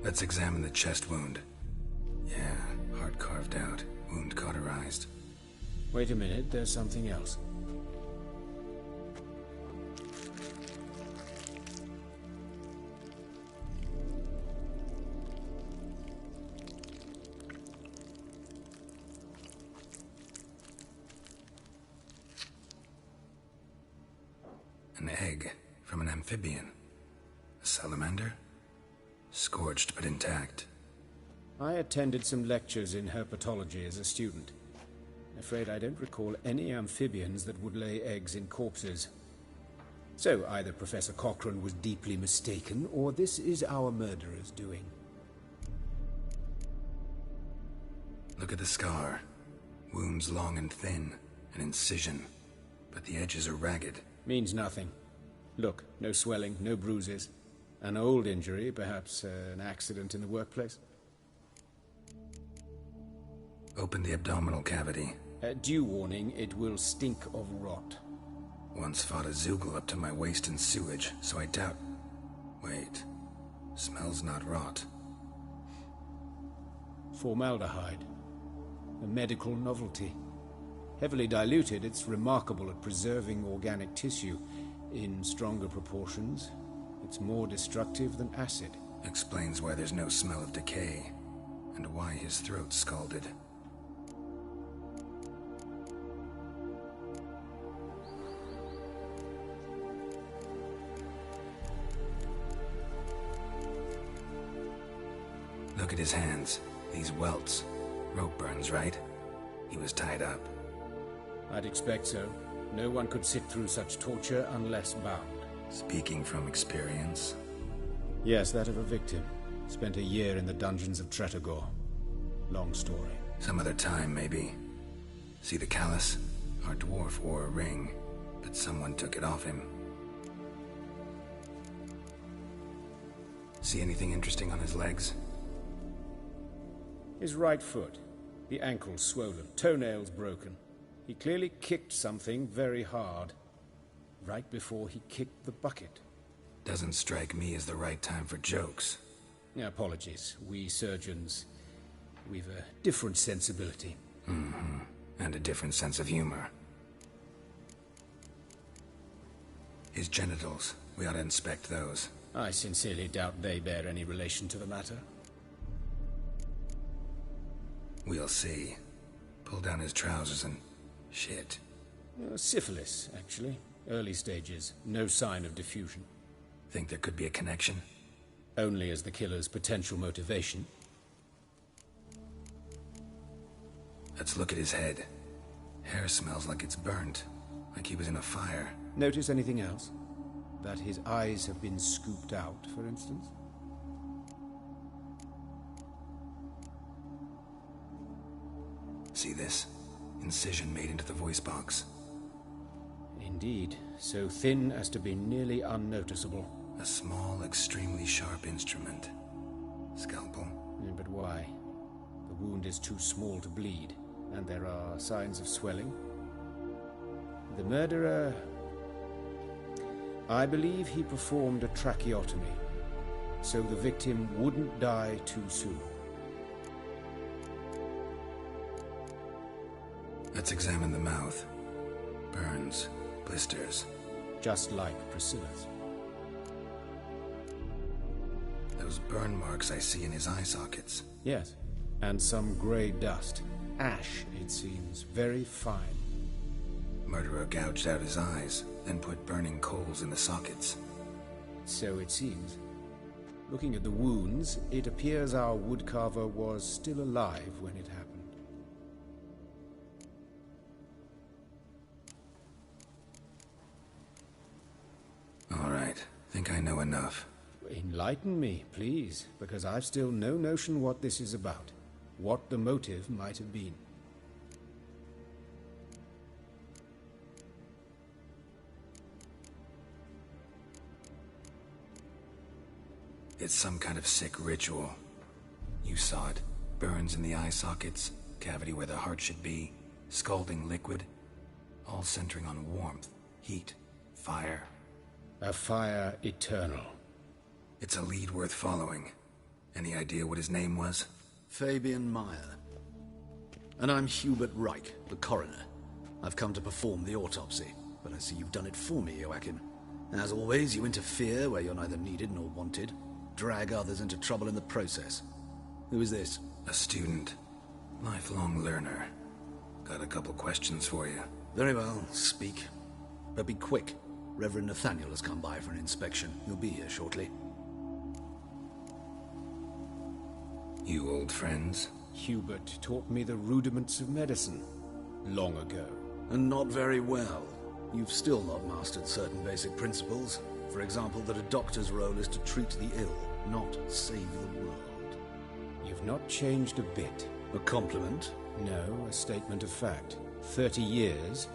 Speaker 2: Let's examine the chest wound. Yeah, heart carved out, wound cauterized.
Speaker 17: Wait a minute, there's something else.
Speaker 2: An egg from an amphibian. A salamander? Scorched but intact.
Speaker 17: I attended some lectures in herpetology as a student. Afraid I don't recall any amphibians that would lay eggs in corpses. So either Professor Cochrane was deeply mistaken, or this is our murderer's doing.
Speaker 2: Look at the scar. Wounds long and thin, an incision, but the edges are ragged.
Speaker 17: Means nothing. Look, no swelling, no bruises. An old injury, perhaps an accident in the workplace?
Speaker 2: Open the abdominal cavity.
Speaker 17: Due warning, it will stink of rot.
Speaker 2: Once fought a Zoogle up to my waist in sewage, so I doubt... Wait. Smells not rot.
Speaker 17: Formaldehyde. A medical novelty. Heavily diluted, it's remarkable at preserving organic tissue. In stronger proportions, it's more destructive than acid.
Speaker 2: Explains why there's no smell of decay. and why his throat scalded. Look at his hands. These welts. Rope burns, right? He was tied up.
Speaker 17: I'd expect so. No one could sit through such torture unless bound.
Speaker 2: Speaking from experience?
Speaker 17: Yes, that of a victim. Spent a year in the dungeons of Tretogor. Long story.
Speaker 2: Some other time, maybe. See the callus? Our dwarf wore a ring, but someone took it off him. See anything interesting on his legs?
Speaker 17: His right foot. The ankle swollen, toenails broken. He clearly kicked something very hard. Right before he kicked the bucket.
Speaker 2: Doesn't strike me as the right time for jokes.
Speaker 17: Apologies. We surgeons, we've a different sensibility.
Speaker 2: Mm-hmm. And a different sense of humor. His genitals. We ought to inspect those.
Speaker 17: I sincerely doubt they bear any relation to the matter.
Speaker 2: We'll see. Pull down his trousers and... shit.
Speaker 17: Syphilis, actually. Early stages. No sign of diffusion.
Speaker 2: Think there could be a connection?
Speaker 17: Only as the killer's potential motivation.
Speaker 2: Let's look at his head. Hair smells like it's burnt. Like he was in a fire.
Speaker 17: Notice anything else? That his eyes have been scooped out, for instance?
Speaker 2: See this? Incision made into the voice box.
Speaker 17: Indeed. So thin as to be nearly unnoticeable.
Speaker 2: A small, extremely sharp instrument. Scalpel.
Speaker 17: Yeah, but why? The wound is too small to bleed, and there are signs of swelling. The murderer... I believe he performed a tracheotomy, so the victim wouldn't die too soon.
Speaker 2: Let's examine the mouth. Burns, blisters.
Speaker 17: Just like Priscilla's.
Speaker 2: Those burn marks I see in his eye sockets.
Speaker 17: Yes, and some grey dust. Ash, it seems. Very fine.
Speaker 2: Murderer gouged out his eyes, then put burning coals in the sockets.
Speaker 17: So it seems. Looking at the wounds, it appears our woodcarver was still alive when it happened.
Speaker 2: All right. Think I know enough.
Speaker 17: Enlighten me, please, because I've still no notion what this is about. What the motive might have been.
Speaker 2: It's some kind of sick ritual. You saw it. Burns in the eye sockets, cavity where the heart should be, scalding liquid, all centering on warmth, heat, fire.
Speaker 17: A fire eternal.
Speaker 2: It's a lead worth following. Any idea what his name was?
Speaker 7: Fabian Meyer. And I'm Hubert Reich, the coroner. I've come to perform the autopsy, but I see you've done it for me, Joachim. As always, you interfere where you're neither needed nor wanted. Drag others into trouble in the process. Who is this?
Speaker 2: A student. Lifelong learner. Got a couple questions for you.
Speaker 7: Very well, speak. But be quick. Reverend Nathaniel has come by for an inspection. He'll be here shortly.
Speaker 2: You old friends?
Speaker 17: Hubert taught me the rudiments of medicine. Long ago.
Speaker 7: And not very well. You've still not mastered certain basic principles. For example, that a doctor's role is to treat the ill, not save the world.
Speaker 17: You've not changed a bit.
Speaker 7: A compliment?
Speaker 17: No, a statement of fact. 30 years,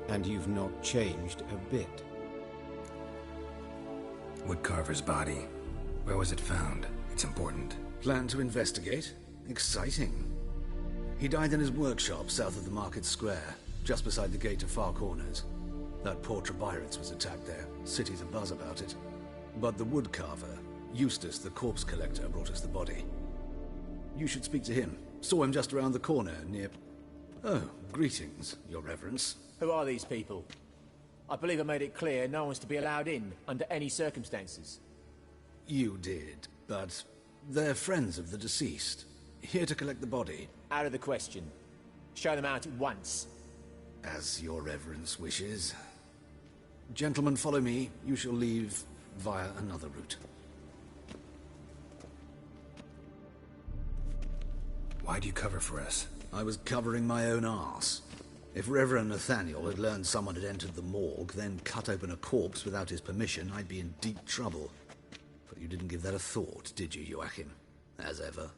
Speaker 17: and you've not changed a bit.
Speaker 2: Woodcarver's body. Where was it found? It's important.
Speaker 7: Plan to investigate? Exciting. He died in his workshop south of the market square, just beside the gate to Far Corners. That poor Trebyritz was attacked there. City's abuzz about it. But the woodcarver, Eustace the corpse collector, brought us the body. You should speak to him. Saw him just around the corner near... Oh, greetings, Your Reverence.
Speaker 12: Who are these people? I believe I made it clear no one's to be allowed in, under any circumstances.
Speaker 7: You did, but they're friends of the deceased. Here to collect the body.
Speaker 12: Out of the question. Show them out at once.
Speaker 7: As your reverence wishes. Gentlemen, follow me. You shall leave via another route.
Speaker 2: Why'd you cover for us?
Speaker 7: I was covering my own arse. If Reverend Nathaniel had learned someone had entered the morgue, then cut open a corpse without his permission, I'd be in deep trouble. But you didn't give that a thought, did you, Joachim? As ever.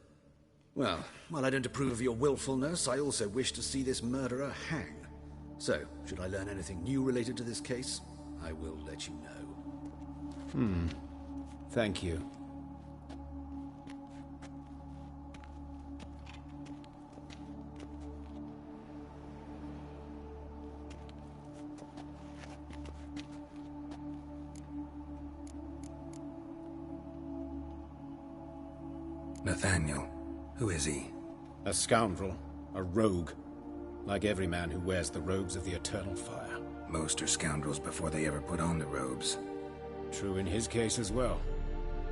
Speaker 7: Well, while I don't approve of your willfulness, I also wish to see this murderer hang. So, should I learn anything new related to this case, I will let you know.
Speaker 17: Thank you.
Speaker 2: Nathaniel. Who is he?
Speaker 17: A scoundrel. A rogue. Like every man who wears the robes of the Eternal Fire.
Speaker 2: Most are scoundrels before they ever put on the robes.
Speaker 17: True in his case as well.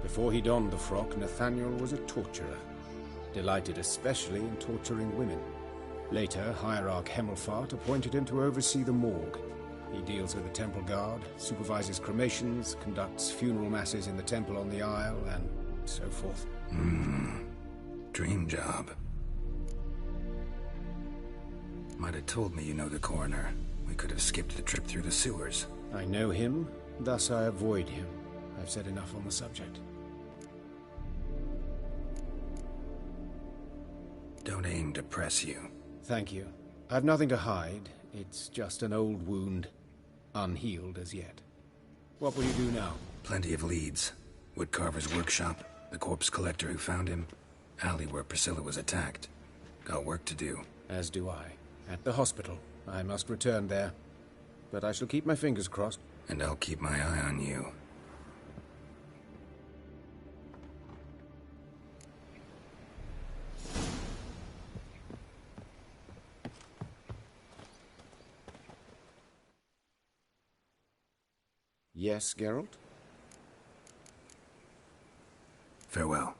Speaker 17: Before he donned the frock, Nathaniel was a torturer. Delighted especially in torturing women. Later, Hierarch Hemelfart appointed him to oversee the morgue. He deals with the Temple Guard, supervises cremations, conducts funeral masses in the temple on the Isle, and so forth.
Speaker 2: Dream job. Might have told me you know the coroner. We could have skipped the trip through the sewers.
Speaker 17: I know him, thus I avoid him. I've said enough on the subject.
Speaker 2: Don't aim to press you.
Speaker 17: Thank you. I've nothing to hide. It's just an old wound, unhealed as yet. What will you do now?
Speaker 2: Plenty of leads. Woodcarver's workshop, the corpse collector who found him, alley where Priscilla was attacked. Got work to do.
Speaker 17: As do I. At the hospital. I must return there. But I shall keep my fingers crossed.
Speaker 2: And I'll keep my eye on you.
Speaker 17: Yes, Geralt?
Speaker 2: Farewell.